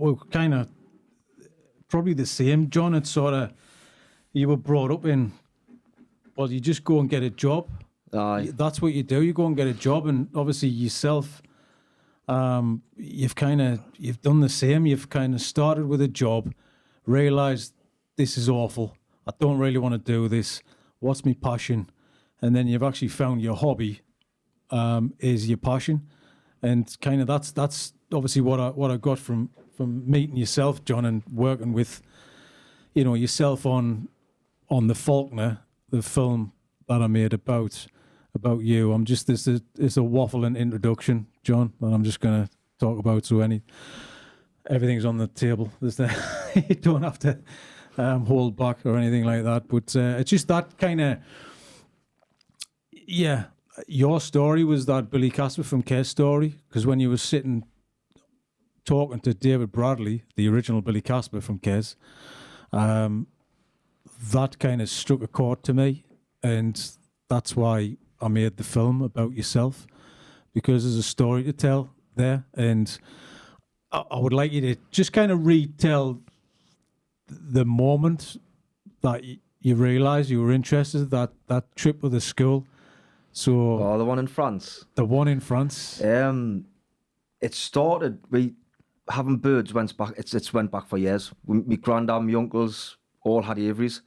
we're kind of probably the same, John. It's sort of, you were brought up in, well, you just go and get a job. Aye. That's what you do. You go and get a job, and obviously yourself, you've done the same. You've kind of started with a job, realised this is awful. I don't really want to do this. What's my passion? And then you've actually found your hobby is your passion, and kind of that's obviously what I got from meeting yourself, John, and working with, you know, yourself on the Falconer, the film that I made about you. I'm just it's a waffling introduction, John, that I'm just going to talk about. So everything's on the table. You don't have to hold back or anything like that. But it's just that kind of, yeah. Your story was that Billy Casper from Kes story, because when you were sitting talking to David Bradley, the original Billy Casper from Kes, that kind of struck a chord to me, and that's why I made the film about yourself, because there's a story to tell there, and I would like you to just kind of retell the moment that you realised you were interested, that trip with the school. So the one in France. The one in France. It started, having birds went back. It's went back for years. My granddad, my uncles all had aviaries,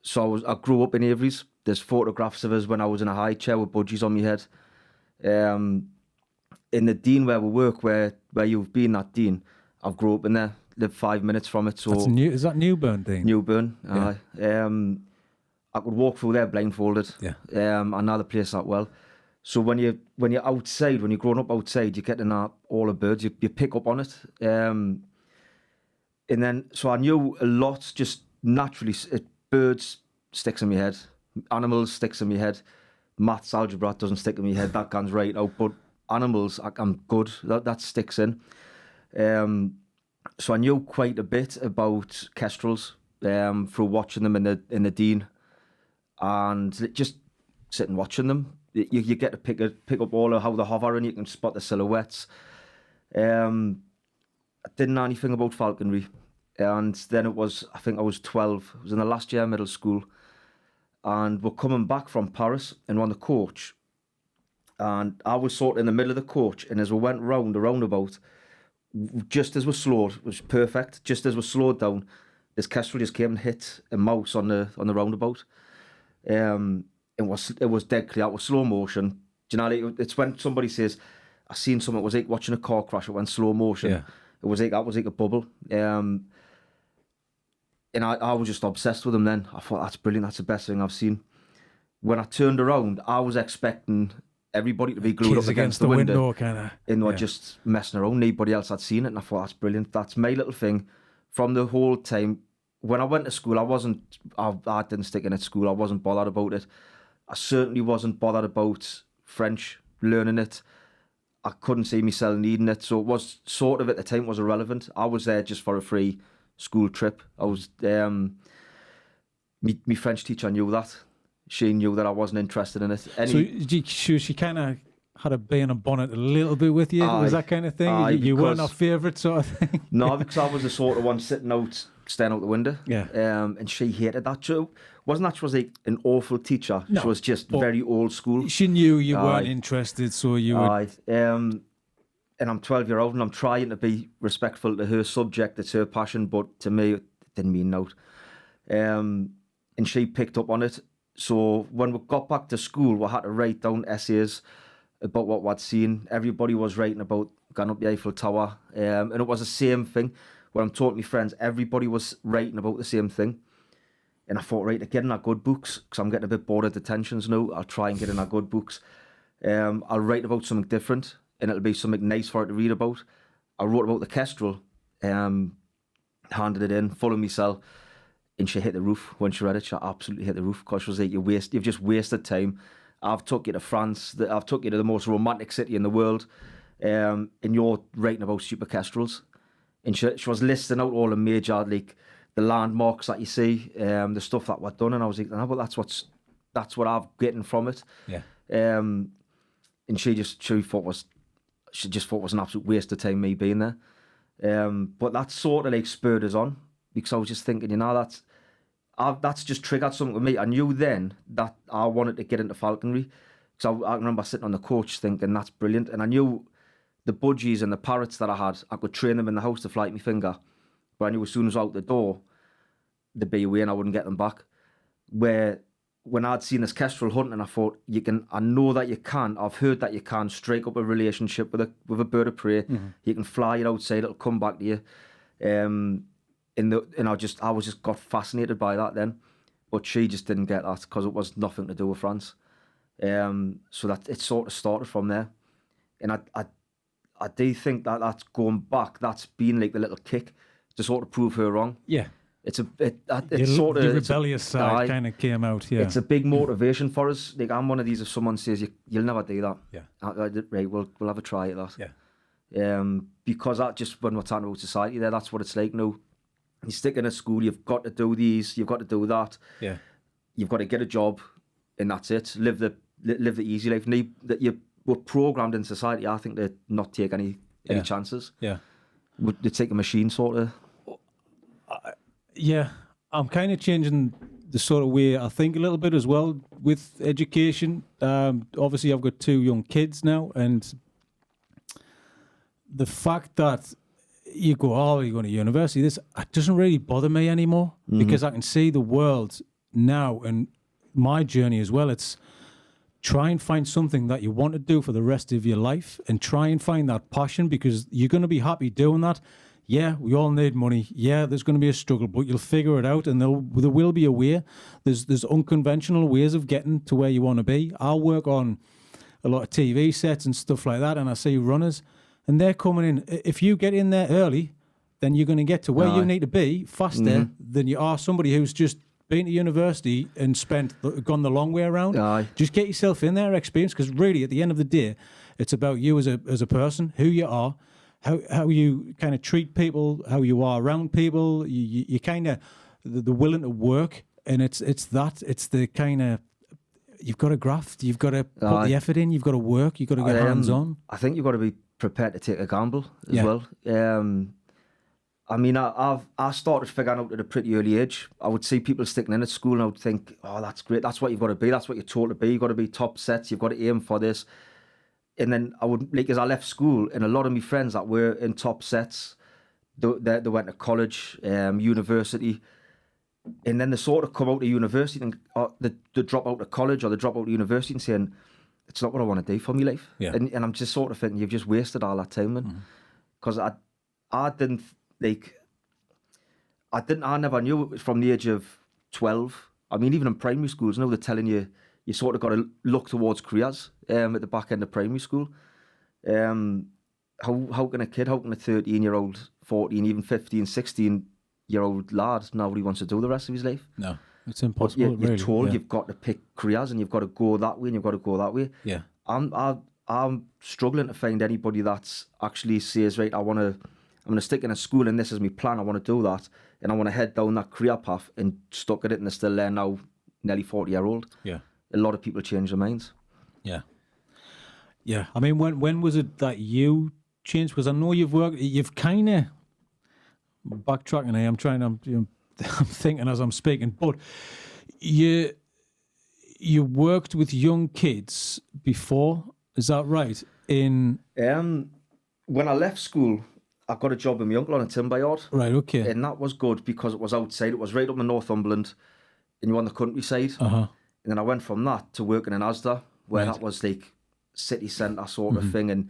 so I grew up in aviaries. There's photographs of us when I was in a high chair with budgies on my head. In the Dean where we work, where you've been, that Dean, I've grew up in there. Lived 5 minutes from it. So that's is that Newburn thing? Newburn. Yeah. Aye. I could walk through there blindfolded. Yeah. I know the place that well. So when you're outside, when you're growing up outside, you get to know all the birds. You pick up on it. And then, so I knew a lot, just naturally. Birds sticks in my head. Animals sticks in my head. Maths, algebra doesn't stick in my head. That comes right out. But animals, I'm good. That sticks in. So I knew quite a bit about kestrels through watching them in the Dean. And just sitting watching them, you get to pick up all of how they hover, and you can spot the silhouettes. I didn't know anything about falconry, and then I think I was 12. It was in the last year of middle school, and we're coming back from Paris, and we're on the coach, and I was sort of in the middle of the coach, and as we went round the roundabout, just as we slowed, it was perfect. Just as we slowed down, this kestrel just came and hit a mouse on the roundabout. It was dead clear. It was slow motion. Do you know? It's when somebody says, "I seen something." It was like watching a car crash. It went slow motion. Yeah. It was like a bubble. And I was just obsessed with them. Then I thought, that's brilliant. That's the best thing I've seen. When I turned around, I was expecting everybody to be glued up against the window kind of, and were just messing around. Nobody else had seen it, and I thought, that's brilliant. That's my little thing. From the whole time. When I went to school, I didn't stick in at school. I wasn't bothered about it. I certainly wasn't bothered about French, learning it. I couldn't see myself needing it. So it was sort of, at the time, was irrelevant. I was there just for a free school trip. I was, my French teacher knew that. She knew that I wasn't interested in it. So she kind of had a bee in a bonnet a little bit with you? Was that kind of thing? You weren't her favourite sort of thing? No, because I was the sort of one staring out the window. Yeah. And she hated that too. Wasn't that she was like an awful teacher? No, she was just very old school. She knew you weren't interested, so you would... And I'm 12-year-old and I'm trying to be respectful to her subject. It's her passion, but to me, it didn't mean note. And she picked up on it. So when we got back to school, we had to write down essays about what we'd seen. Everybody was writing about going up the Eiffel Tower. And it was the same thing. When I'm talking to my friends, everybody was writing about the same thing. And I thought, right, to get in our good books, because I'm getting a bit bored of detentions now, I'll try and get in our good books. I'll write about something different, and it'll be something nice for her to read about. I wrote about the kestrel, handed it in, full of myself, and she hit the roof when she read it. She absolutely hit the roof, because she was like, you've just wasted time. I've took you to France, I've took you to the most romantic city in the world, and you're writing about stupid kestrels. And she was listing out all the major, like, the landmarks that you see, the stuff that we've done, and I was like, no, but that's what I've getting from it. Yeah. And she just thought it was an absolute waste of time, me being there. But that sort of like spurred us on, because I was just thinking, that's just triggered something with me. I knew then that I wanted to get into falconry, because I remember sitting on the coach thinking, that's brilliant. And I knew the budgies and the parrots that I could train them in the house to fly at my finger. But I knew as soon as I was out the door, they'd be away and I wouldn't get them back. Where when I'd seen this kestrel hunting, I thought, I know that you can, I've heard that you can strike up a relationship with a bird of prey. You can fly it outside, it'll come back to you. And I was just got fascinated by that then. But she just didn't get that, because it was nothing to do with France. So that it sort of started from there. And I do think that that's going back, that's been like the little kick to sort of prove her wrong. Yeah. It's the rebellious side kind of came out. Yeah, it's a big motivation for us. Like, I'm one of these. If someone says you'll never do that, right, we'll have a try at that. Yeah. Because that just, when we're talking about society, that's what it's like now. You stick in a school, you've got to do these, you've got to do that. Yeah. You've got to get a job, and that's it. Live the easy life. That you were programmed in society, I think, to not take any chances. Yeah. They take a machine sort of. Yeah, I'm kind of changing the sort of way I think a little bit as well with education. Obviously, I've got 2 young kids now, and the fact that you're going to university, this doesn't really bother me anymore, because I can see the world now, and my journey as well. It's try and find something that you want to do for the rest of your life, and try and find that passion, because you're going to be happy doing that. Yeah, we all need money. Yeah, there's going to be a struggle, but you'll figure it out, and there will be a way. There's unconventional ways of getting to where you want to be. I'll work on a lot of TV sets and stuff like that, and I see runners, and they're coming in. If you get in there early, then you're going to get to where you need to be faster than you are somebody who's just been to university and gone the long way around. Just get yourself in there, experience, because really, at the end of the day, it's about you as a person, who you are, how you kind of treat people, how you are around people. You kind of the willing to work, and it's the kind of, you've got to graft, you've got to put the effort in, you've got to work, you've got to get hands on. I think you've got to be prepared to take a gamble as well. I mean, I started figuring out at a pretty early age. I would see people sticking in at school, and I would think, oh, that's great, that's what you've got to be, that's what you're told to be. You've got to be top sets, you've got to aim for this. And then I would, like, as I left school, and a lot of my friends that were in top sets, they went to college, university, and then they sort of come out of university and they drop out of college or they drop out of university and saying, it's not what I want to do for my life. Yeah. And I'm just sort of thinking, you've just wasted all that time then. Because I never knew from the age of 12. I mean, even in primary schools, they're telling you, you sort of got to look towards careers at the back end of primary school. How can a 13-year-old, 14, even 15, 16-year-old lad, nobody wants to do the rest of his life? No, it's impossible. You're told you've got to pick careers, and you've got to go that way, and you've got to go that way. Yeah. I'm struggling to find anybody that's actually says, right, I'm going to stick in a school, and this is my plan, I want to do that, and I want to head down that career path, and stuck at it, and they're still there now, nearly 40-year-old. Yeah. A lot of people change their minds. Yeah. Yeah. I mean, when was it that you changed? Because I know you've kind of, backtracking here, I'm thinking as I'm speaking, but you worked with young kids before, is that right? When I left school, I got a job with my uncle on a timber yard. Right, okay. And that was good because it was outside. It was right up in Northumberland, and you were on the countryside. And then I went from that to working in Asda, where that was like city centre sort of thing, and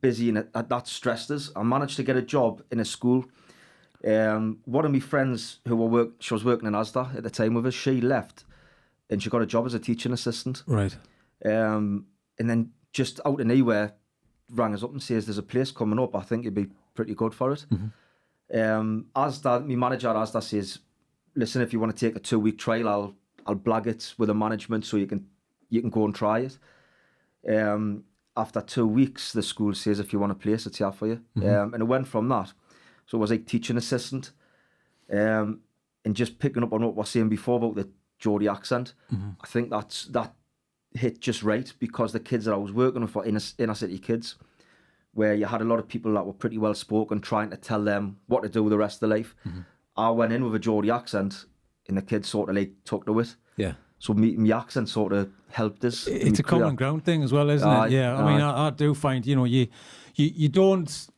busy, and that stressed us. I managed to get a job in a school. One of my friends she was working in Asda at the time with us, she left, and she got a job as a teaching assistant. Right. And then just out of nowhere, rang us up and says, there's a place coming up, I think you'd be pretty good for it. Asda, my manager at Asda says, listen, if you want to take a 2-week trial, I'll blag it with the management so you can go and try it. After 2 weeks, the school says, if you want a place, it's here for you. And it went from that. So it was like teaching assistant, and just picking up on what we were saying before about the Geordie accent. I think that hit just right, because the kids that I was working with were inner city kids. where you had a lot of people that were pretty well spoken, trying to tell them what to do with the rest of their life. I went in with a Geordie accent, and the kids sort of like took to it. Yeah. So my accent sort of helped us. It's a common ground thing as well, isn't it? Yeah. I mean, I do find, you know, you don't,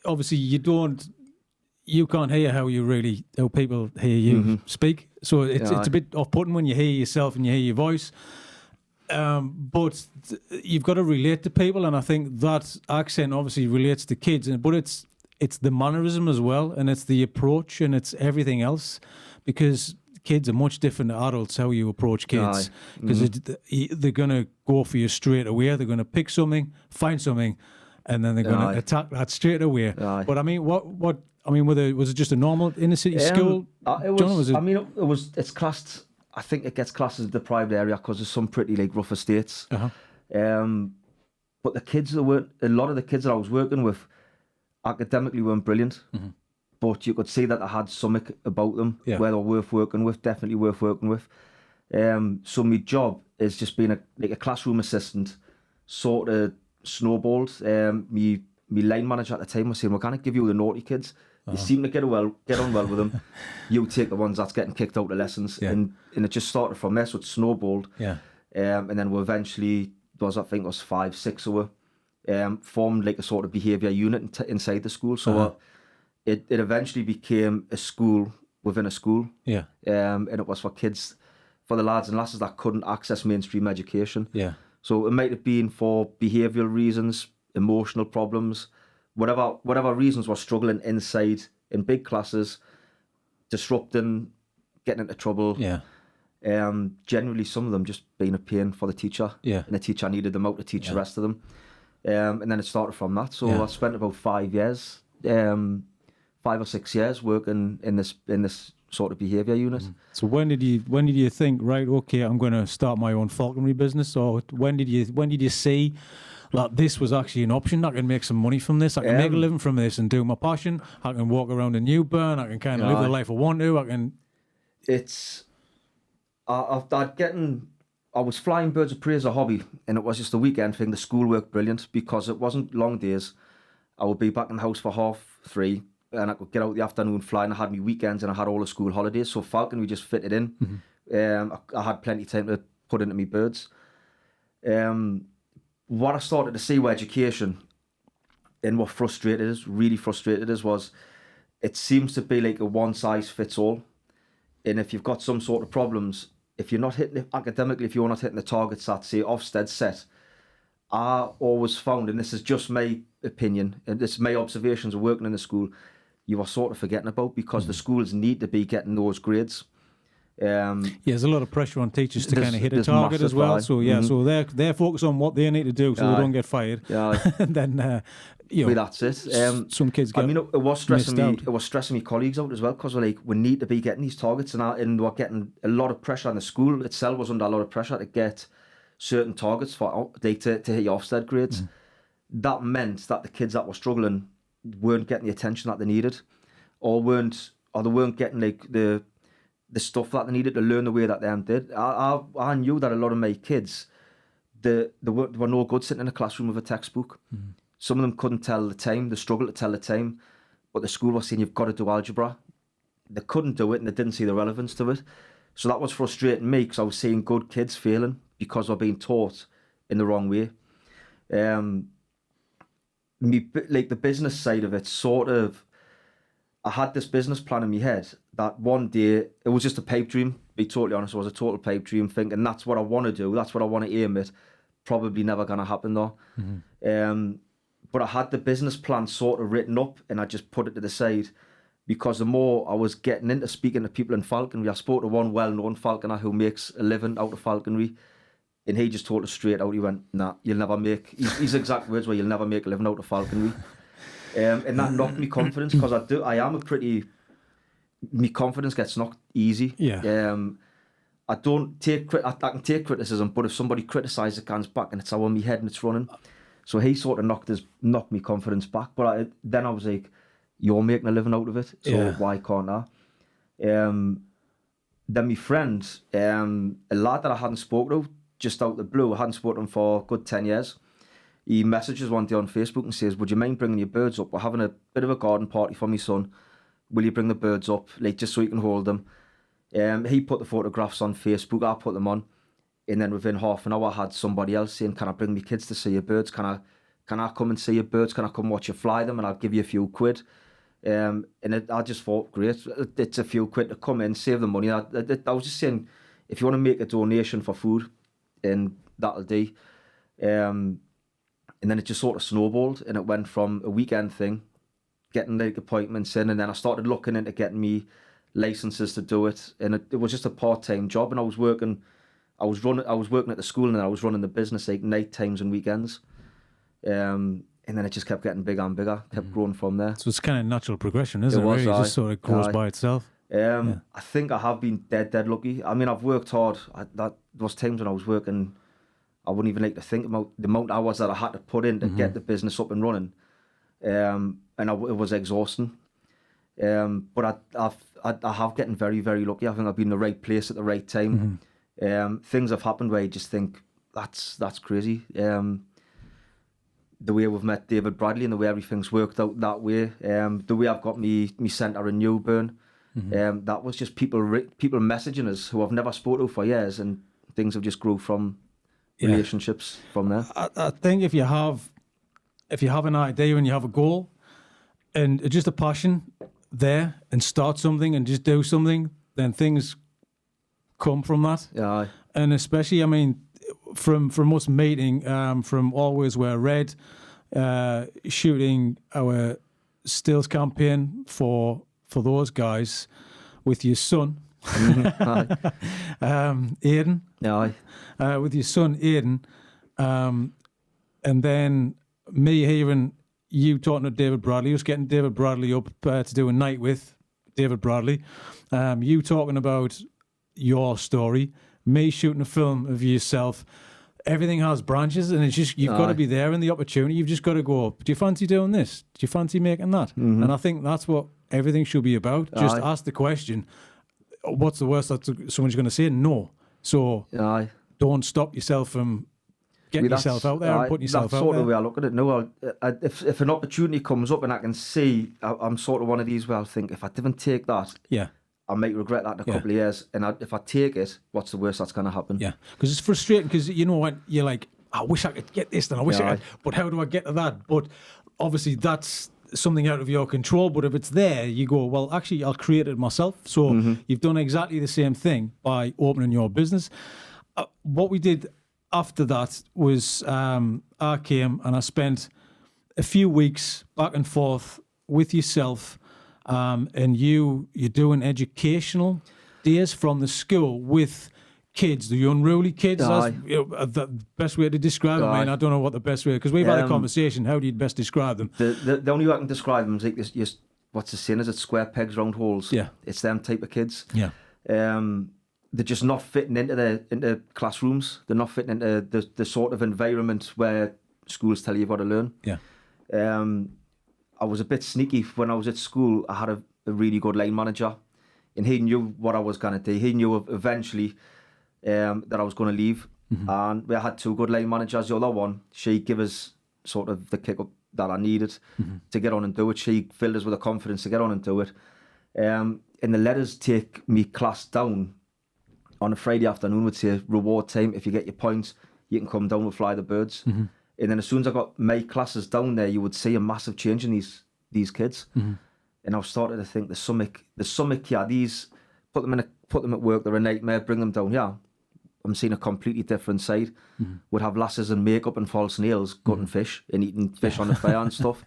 obviously you can't hear how people hear you speak. So it's a bit off-putting when you hear yourself and you hear your voice. But you've got to relate to people, and I think that accent obviously relates to kids, but it's the mannerism as well, and it's the approach, and it's everything else, because kids are much different to adults, how you approach kids, because they're going to go for you straight away. They're going to pick something, find something, and then they're going to attack that straight away. But I mean, was it just a normal inner city school? It's classed. I think it gets classed as a deprived area because there's some pretty like rough estates. But the kids a lot of the kids that I was working with academically weren't brilliant. But you could see that I had something about them where they were worth working with, definitely worth working with. So my job is just being a classroom assistant, sort of snowballed. My line manager at the time was saying, we're going to give you the naughty kids. You seem to get on well with them. You take the ones that's getting kicked out of lessons. And it just started from there, so it snowballed. And then we eventually, I think it was 5, 6 of us, formed like a sort of behaviour unit inside the school. So it eventually became a school within a school. And it was for kids, for the lads and lasses that couldn't access mainstream education. So it might have been for behavioural reasons, emotional problems, whatever reasons were struggling inside in big classes, disrupting, getting into trouble. Generally, some of them just being a pain for the teacher. And the teacher needed them out to teach the rest of them. And then it started from that. So I spent about 5 years, 5 or 6 years working in this sort of behaviour unit. So when did you think, right, okay, I'm going to start my own falconry business? Or when did you see like this was actually an option? I can make some money from this. I can make a living from this and do my passion. I can walk around in Newburn. I can kind of live the life I want to. I was flying birds of prey as a hobby, and it was just a weekend thing. The school worked brilliant because it wasn't long days. I would be back in the house for 3:30, and I could get out the afternoon flying. I had my weekends and I had all the school holidays. So falconry just fitted in. I had plenty of time to put into my birds. What I started to see with education, and what really frustrated us, was it seems to be like a one size fits all. And if you've got some sort of problems, if you're not hitting it academically, if you're not hitting the targets that say Ofsted set, I always found, and this is just my opinion, and this is my observations of working in the school, you are sort of forgetting about, because the schools need to be getting those grades. There's a lot of pressure on teachers to kind of hit a target as well. So so they're focused on what they need to do so they don't get fired. And then that's it. Some kids get. It was stressing me. It was stressing me colleagues out as well, because we need to be getting these targets, and we're getting a lot of pressure. And the school itself was under a lot of pressure to get certain targets for to hit your Ofsted grades. That meant that the kids that were struggling weren't getting the attention that they needed, or they weren't getting like the stuff that they needed to learn the way that them did. I knew that a lot of my kids, they were no good sitting in a classroom with a textbook. Some of them couldn't tell the time. They struggled to tell the time, but the school was saying you've got to do algebra. They couldn't do it, and they didn't see the relevance to it. So that was frustrating me, because I was seeing good kids failing because they're being taught in the wrong way. Like the business side of it, sort of, I had this business plan in my head that one day, it was just a pipe dream, to be totally honest. It was a total pipe dream, thinking that's what I want to do, that's what I want to aim at. Probably never going to happen though. But I had the business plan sort of written up, and I just put it to the side, because the more I was getting into speaking to people in falconry, I spoke to one well-known falconer who makes a living out of falconry, and he just told us straight out, he went, nah, you'll never make, his exact words were, you'll never make a living out of falconry. And that knocked me confidence, because my confidence gets knocked easy. I can take criticism, but if somebody criticises, it comes back, and it's all in my head and it's running. So he sort of knocked my confidence back. But then I was like, you're making a living out of it, so why can't I? Then my friend, a lad that I hadn't spoken to, just out the blue, I hadn't spoken to him for a good 10 years. he messages one day on Facebook and says, would you mind bringing your birds up? We're having a bit of a garden party for my son. Will you bring the birds up, like, just so you can hold them? He put the photographs on Facebook, I put them on, and then within half an hour I had somebody else saying, can I bring my kids to see your birds? Can I come and see your birds? Can I come watch you fly them? And I'll give you a few quid. I just thought, great, it's a few quid to come in, save the money. I was just saying, if you want to make a donation for food, and that'll do. And then it just sort of snowballed, and it went from a weekend thing, getting like appointments in, and then I started looking into getting me licenses to do it, and it was just a part-time job, and I was working at the school, and then I was running the business like night times and weekends, and then it just kept getting bigger and bigger, kept growing from there. So it's kind of natural progression, isn't it? Really? It just sort of grows by itself. I think I have been dead lucky. I mean, I've worked hard. There was times when I was working, I wouldn't even like to think about the amount of hours that I had to put in to get the business up and running. It was exhausting. But I have gotten very, very lucky. I think I've been in the right place at the right time. Things have happened where you just think, that's crazy. The way we've met David Bradley and the way everything's worked out that way. The way I've got me centre in Newburn. That was just people messaging us who I've never spoken to for years, and things have just grew from relationships from there. I think if you have an idea and you have a goal and just a passion there, and start something and just do something, then things come from that. Yeah. And especially, I mean, from us meeting, from Always Wear Red, shooting our stills campaign for those guys with your son, Aidan. Yeah. With your son Aidan, and then me hearing you talking to David Bradley, just getting David Bradley up to do a night with David Bradley, you talking about your story, me shooting a film of yourself. Everything has branches, and it's just you've got to be there in the opportunity. You've just got to go, do you fancy doing this? Do you fancy making that? And I think that's what everything should be about. Just ask the question, what's the worst that someone's going to say? No. So don't stop yourself from getting yourself out there and putting yourself out there. That's sort of the way I look at it. No, if an opportunity comes up and I can see, I'm sort of one of these where I think, if I didn't take that, I might regret that in a couple of years. And if I take it, what's the worst that's going to happen? Yeah, because it's frustrating, because you know what, you're like, I wish I could get this, and I wish I could, but how do I get to that? But obviously that's something out of your control. But if it's there, you go, well, actually, I'll create it myself. So you've done exactly the same thing by opening your business. What we did after that was I came and I spent a few weeks back and forth with yourself, and you're doing educational days from the school with kids, the unruly kids. That's the best way to describe them. I mean, I don't know what the best way, because we've had a conversation. How do you best describe them? The only way I can describe them is like this, what's the saying? Is it square pegs, round holes? Yeah. It's them type of kids. Yeah. They're just not fitting into classrooms. They're not fitting into the sort of environment where schools tell you what to learn. Yeah. I was a bit sneaky when I was at school. I had a really good line manager, and he knew what I was going to do. He knew eventually that I was going to leave, and we had two good line managers. The other one, she gave us sort of the kick up that I needed to get on and do it. She filled us with the confidence to get on and do it. And the letters take me class down on a Friday afternoon, would say reward time. If you get your points, you can come down and fly the birds. And then as soon as I got my classes down there, you would see a massive change in these kids. And I was starting to think, there's something here. These put them at work, they're a nightmare. Bring them down. Yeah, I'm seeing a completely different side. Would have lasses and makeup and false nails, gutting fish and eating fish on the fire and stuff.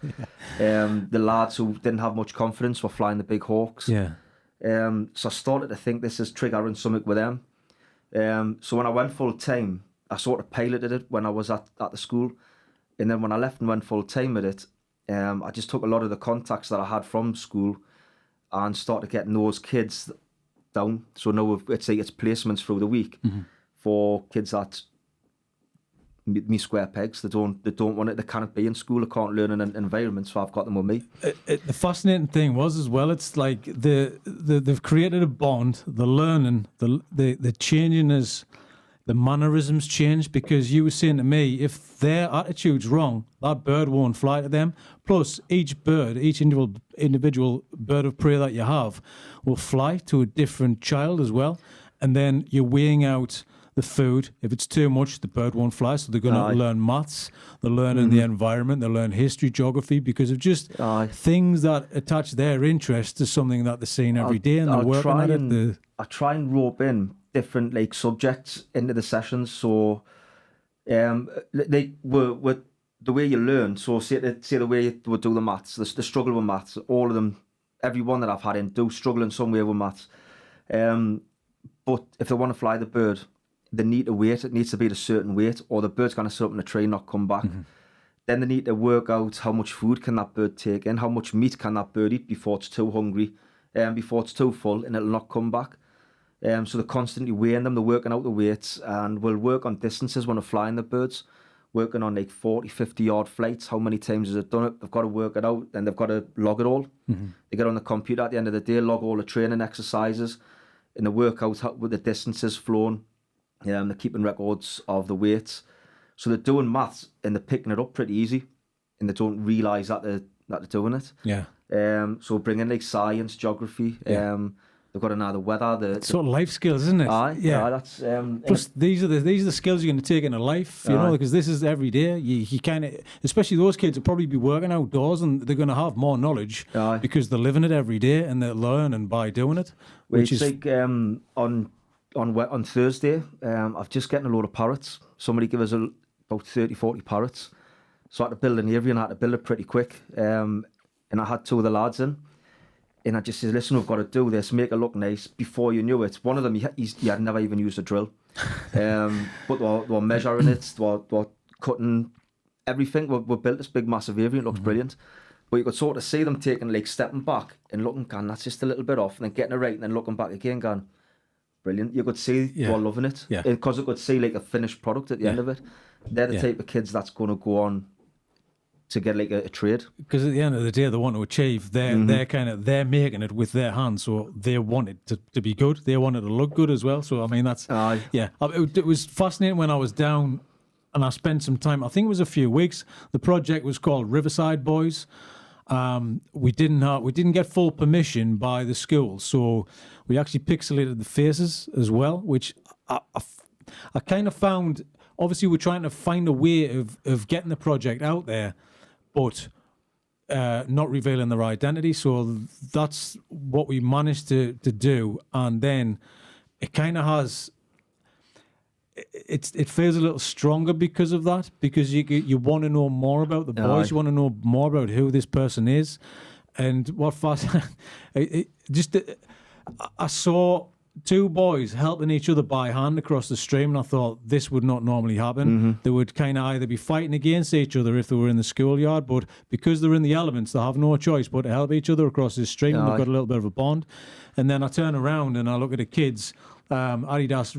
The lads who didn't have much confidence were flying the big hawks. Yeah. So I started to think this is triggering something with them. So when I went full time, I sort of piloted it when I was at the school. And then when I left and went full time with it, I just took a lot of the contacts that I had from school and started getting those kids down. So now it's placements through the week for kids that me square pegs. They don't want it. They can't be in school. They can't learn in an environment. So I've got them with me. The fascinating thing was as well, it's like they've created a bond. The learning, the changing is the mannerisms change, because you were saying to me, if their attitude's wrong, that bird won't fly to them. Plus, each bird, each individual bird of prey that you have will fly to a different child as well. And then you're weighing out the food. If it's too much, the bird won't fly. So they're going to learn maths, they're learning the environment, they learn history, geography, because of just things that attach their interest to something that they're seeing every day, and they're working at it. I try and rope in different like subjects into the sessions. So they were with the way you learn. So say the way you would do the maths, the struggle with maths, all of them, everyone that I've had in do struggle in some way with maths. But if they want to fly the bird, they need to wait. It needs to be at a certain weight, or the bird's going to sit up in the tree and not come back. Then they need to work out how much food can that bird take in, how much meat can that bird eat before it's too hungry, before it's too full, and it'll not come back. So they're constantly weighing them, they're working out the weights, and we'll work on distances when they're flying the birds, working on like 40, 50 yard flights. How many times has it done it? They've got to work it out, and they've got to log it all. They get on the computer at the end of the day, log all the training exercises, and they work out with the distances flown. They're keeping records of the weights. So they're doing maths and they're picking it up pretty easy, and they don't realise that they're doing it. Yeah. So bringing like science, geography. They've got to know the weather. It's sort of life skills, isn't it? Yeah. That's plus these are the skills you're going to take into life, you know, because this is every day. You kind of, especially those kids will probably be working outdoors, and they're going to have more knowledge because they're living it every day, and they're learning by doing it. Which is like on Thursday, I've just getting a load of parrots. Somebody gave us about 30, 40 parrots. So I had to build an aviary, and I had to build it pretty quick. And I had two of the lads in. And I just said, listen, we've got to do this, make it look nice. Before you knew it, one of them, he had never even used a drill. But they were measuring it, they were cutting everything. We built this big, massive aviary, it looks brilliant. But you could sort of see them taking, like, stepping back and looking, going, that's just a little bit off, and then getting it right, and then looking back again, going, brilliant. You could see they were loving it. Yeah. Because you could see, like, a finished product at the end of it. They're the type of kids that's going to go on to get like a trade, because at the end of the day they want to achieve. They're making it with their hands, so they want it to be good. They want it to look good as well. So I mean that's It was fascinating when I was down and I spent some time. I think it was a few weeks. The project was called Riverside Boys. We didn't get full permission by the school, so we actually pixelated the faces as well, which I kind of found. Obviously, we're trying to find a way of getting the project out there, but not revealing their identity. So that's what we managed to do. And then it kind of has, it feels a little stronger because of that, because you want to know more about the boys. You want to know more about who this person is. And what I saw two boys helping each other by hand across the stream, and I thought this would not normally happen. They would kind of either be fighting against each other if they were in the schoolyard, but because they're in the elements, they have no choice but to help each other across this stream. They've got a little bit of a bond. And then I turn around and I look at the kids, Adidas,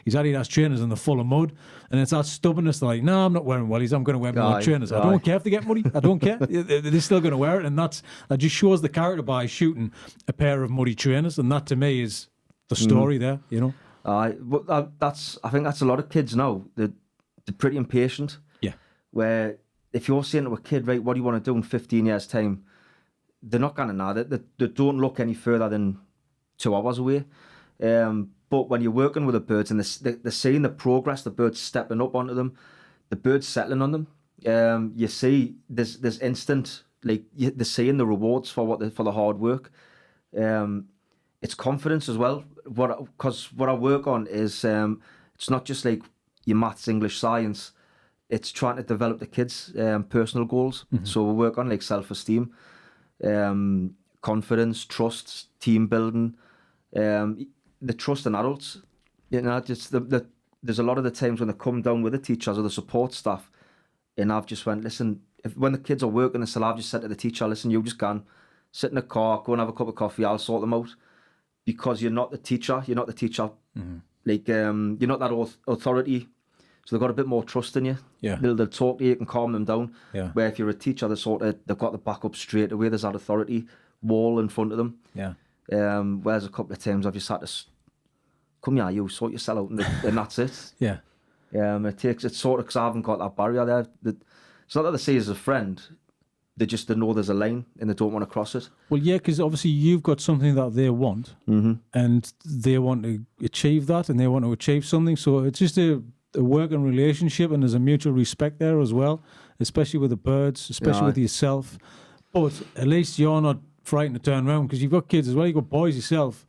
his Adidas trainers, and they're full of mud, and it's that stubbornness. They're like, no, I'm not wearing wellies, I'm going to wear my trainers. I don't care if they get muddy, I don't care. They're still going to wear it, and that just shows the character by shooting a pair of muddy trainers, and that to me is the story there, you know. I think that's a lot of kids now. They're pretty impatient. Yeah. Where if you're saying to a kid, right, what do you want to do in 15 years' time? They're not going to know. They don't look any further than 2 hours away. But when you're working with the birds and they're seeing the progress, the birds stepping up onto them, the birds settling on them, you see there's instant, like, they're seeing the rewards for the hard work. It's confidence as well. Because what I work on is it's not just like your maths, English, science. It's trying to develop the kids' personal goals. So we work on like self-esteem, confidence, trust, team building, the trust in adults. You know, just there's a lot of the times when they come down with the teachers or the support staff, and I've just went, listen, when the kids are working, I've just said to the teacher, listen, you just go sit in a car, go and have a cup of coffee, I'll sort them out. Because you're not the teacher. Like, you're not that authority. So they've got a bit more trust in you. Yeah. They'll talk to you, you can calm them down. Yeah. Where if you're a teacher, they've got the back up straight away. There's that authority wall in front of them. Yeah. Whereas a couple of times I've just had to come here, you sort yourself out, and that's it. Yeah. It's sort of, because I haven't got that barrier there. It's not that they see us as a friend, they know there's a line and they don't want to cross it. Well, yeah, because obviously you've got something that they want, and they want to achieve that, and they want to achieve something. So it's just a working relationship, and there's a mutual respect there as well, especially with the birds, especially with yourself. But at least you're not frightened to turn around, because you've got kids as well. You've got boys yourself,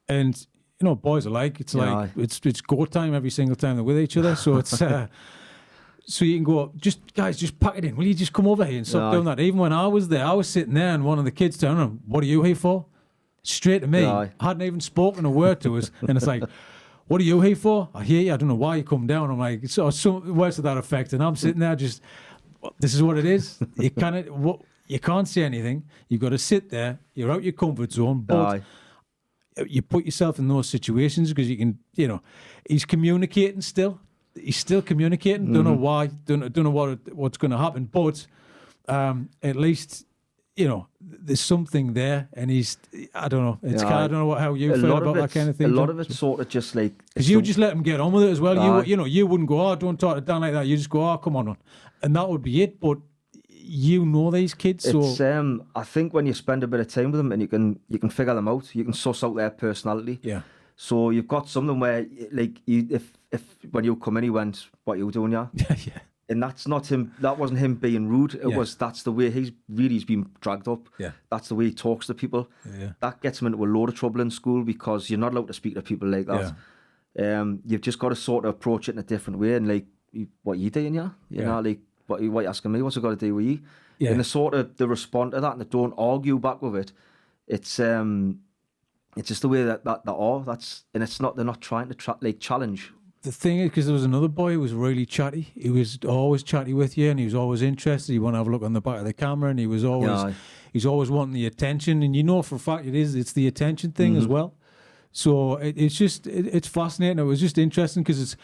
and you know what boys are like. It's like it's go time every single time they're with each other. So it's so you can go, guys, just pack it in. Will you just come over here and stop doing that? Even when I was there, I was sitting there, and one of the kids turned around, "What are you here for?" Straight to me. I hadn't even spoken a word to us, and it's like, "What are you here for?" "I hear you. I don't know why you come down." I'm like, so words to that effect, and I'm sitting there just, this is what it is. You can't say anything. You've got to sit there. You're out your comfort zone, but you put yourself in those situations because you can, you know, he's communicating still. He's still communicating. Don't know why. Don't know what's going to happen. But at least, you know, there's something there, and I don't know. It's I don't know how you feel about that kind of thing. A lot of it's sort of just like, because you just let him get on with it as well. You wouldn't go, "Oh, don't talk it down like that." You just go, "Oh, come on," and that would be it. But you know these kids, so it's, I think when you spend a bit of time with them, and you can figure them out, you can suss out their personality. Yeah. So you've got something where, like, if when you come in, he went, "What are you doing, yeah?" Yeah. And that's not him. That wasn't him being rude. It was, that's the way he's been dragged up. Yeah. That's the way he talks to people. Yeah. That gets him into a load of trouble in school, because you're not allowed to speak to people like that. Yeah. You've just got to sort of approach it in a different way. And like, "What are you doing, yeah?" You know, like, what are you asking me? What's it got to do with you? Yeah. And they respond to that, and they don't argue back with it. It's just the way that they are. And it's not, they're not trying to challenge. The thing is, because there was another boy who was really chatty. He was always chatty with you, and he was always interested. He wanted to have a look on the back of the camera, and he was always he's always wanting the attention. And you know for a fact it's the attention thing as well. So it's fascinating. It was just interesting because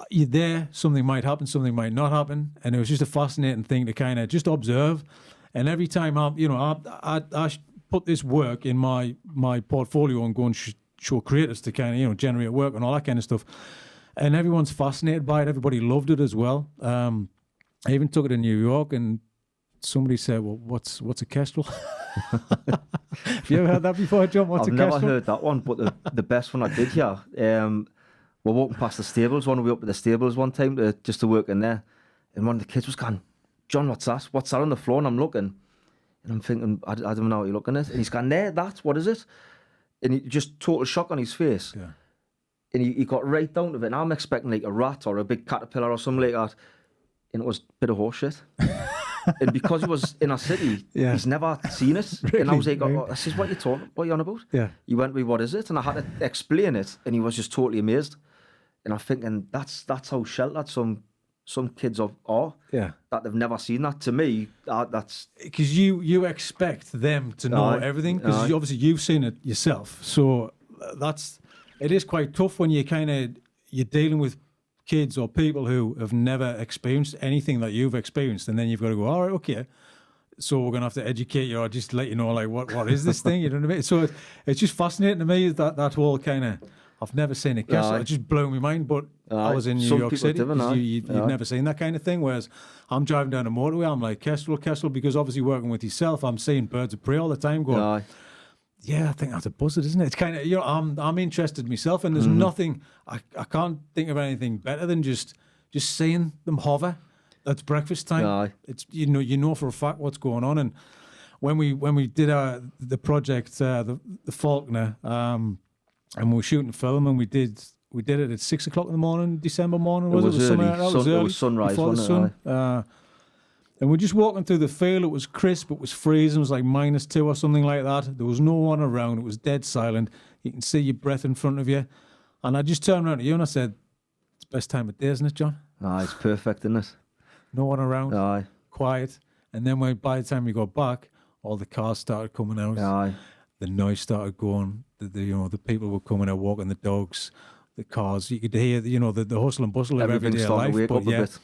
you're there. Something might happen, something might not happen, and it was just a fascinating thing to kind of just observe. And every time I put this work in my portfolio and go and show creators to kind of generate work and all that kind of stuff. And everyone's fascinated by it. Everybody loved it as well. I even took it to New York, and somebody said, "Well, what's a kestrel?" Have you ever heard that before, John? What's a kestrel? I've never heard that one, but the best one I did hear, we're walking past the stables. One we up at the stables one time just to work in there, and one of the kids was going, "John, what's that? What's that on the floor?" And I'm looking, and I'm thinking, I don't know what you're looking at. And he's going, "There, what is it?" And he just total shock on his face. Yeah. And he got right down to it. And I'm expecting like a rat or a big caterpillar or something like that. And it was a bit of horse shit. And because he was in our city, he's never seen it. Really? And I was like, I says, "What are you on about?" Yeah. He went, "What is it?" And I had to explain it. And he was just totally amazed. And I'm thinking, that's how sheltered some kids are. Yeah. That they've never seen that. To me, that's... Because you expect them to know everything, because obviously you've seen it yourself. So it is quite tough when you're dealing with kids or people who have never experienced anything that you've experienced, and then you've got to go, "All right, okay, so we're going to have to educate you or just let you know, like, what is this thing?" You know what I mean? So it's just fascinating to me that whole kind of... I've never seen a kestrel. It just blew my mind, but I was in New York City. You've never seen that kind of thing, whereas I'm driving down a motorway, I'm like, kestrel, because obviously working with yourself, I'm seeing birds of prey all the time going, yeah, I think that's a buzzard, isn't it? It's kind of, I'm interested myself, and there's nothing, I can't think of anything better than just seeing them hover. That's breakfast time. It's you know for a fact what's going on. And when we did the project, the Falconer, and we were shooting film, and we did it at 6 o'clock in the morning, December morning. It was early. It was sunrise, before the sun. And we're just walking through the field. It was crisp. It was freezing. It was like -2 or something like that. There was no one around. It was dead silent. You can see your breath in front of you. And I just turned around to you and I said, "It's the best time of day, isn't it, John?" It's perfect, isn't it? No one around. Quiet. And then by the time we got back, all the cars started coming out. The noise started going. The people were coming out, walking the dogs, the cars. You could hear, the hustle and bustle of everyday life.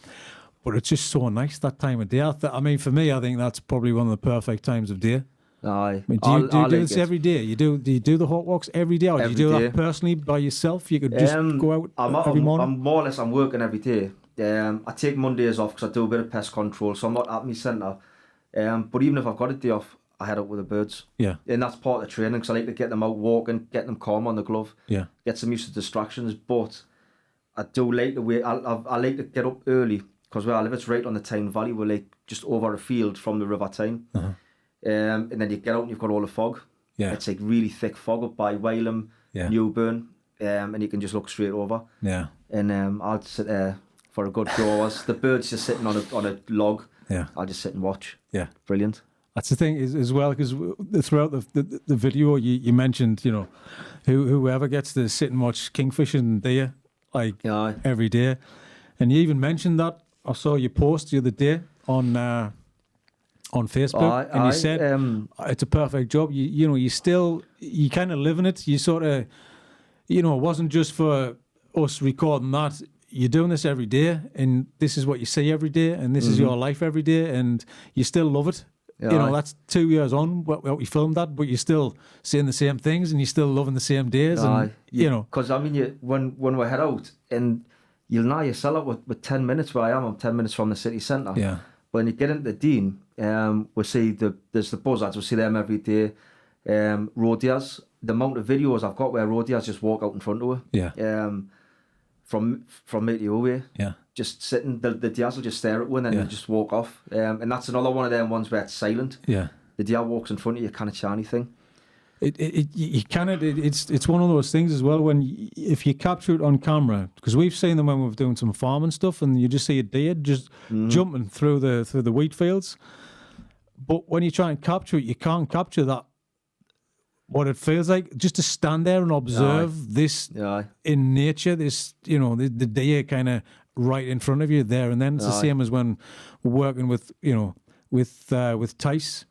But it's just so nice that time of day. I mean, for me, I think that's probably one of the perfect times of day. Aye. I mean, do you do like this it. every day? Do you do the hot walks every day, or do you Every do day. that personally by yourself? You could just go out every morning. I'm more or less, I'm working every day. I take Mondays off because I do a bit of pest control, so I'm not at my centre. But even if I've got a day off, I head out with the birds. Yeah. And that's part of the training, because I like to get them out walking, get them calm on the glove, Yeah. get some used to distractions. But I do like the way, I like to get up early, because where I live, it's right on the Tyne Valley. We're like just over a field from the River Tyne. Uh-huh. And then you get out and you've got all the fog. Yeah. It's like really thick fog up by Wylam, Yeah. Newburn, and you can just look straight over. Yeah. And I'll sit there for a good few hours. The bird's just sitting on a log. Yeah. I'll just sit and watch. Yeah. Brilliant. That's the thing is as well, because throughout the video you mentioned, you know, whoever gets to sit and watch kingfish and deer like every day, and you even mentioned that. I saw your post the other day on Facebook, and you said it's a perfect job. You know, you kind of live in it. You sort of, you know, it wasn't just for us recording that. You're doing this every day, and this is what you see every day, and this is your life every day, and you still love it. You know, that's 2 years on what we filmed that, but you're still seeing the same things, and you're still loving the same days, and you know. Because I mean, when we head out, and you'll know yourself with 10 minutes where I am. I'm 10 minutes from the city centre. Yeah. When you get into the Dean, we see there's the buzzards. We see them every day. Rodeers. The amount of videos I've got where rodeers just walk out in front of her. Yeah. From me to away. Yeah. Just sitting, the deers will just stare at one and then they just walk off. And that's another one of them ones where it's silent. Yeah. The deer walks in front of you, can't see anything. It's one of those things as well when if you capture it on camera, because we've seen them when we're doing some farming stuff, and you just see a deer just jumping through the wheat fields. But when you try and capture it, you can't capture that. What it feels like just to stand there and observe this in nature, this, you know, the deer kind of right in front of you there and then. It's the same as when we're working with, you know, with Tice,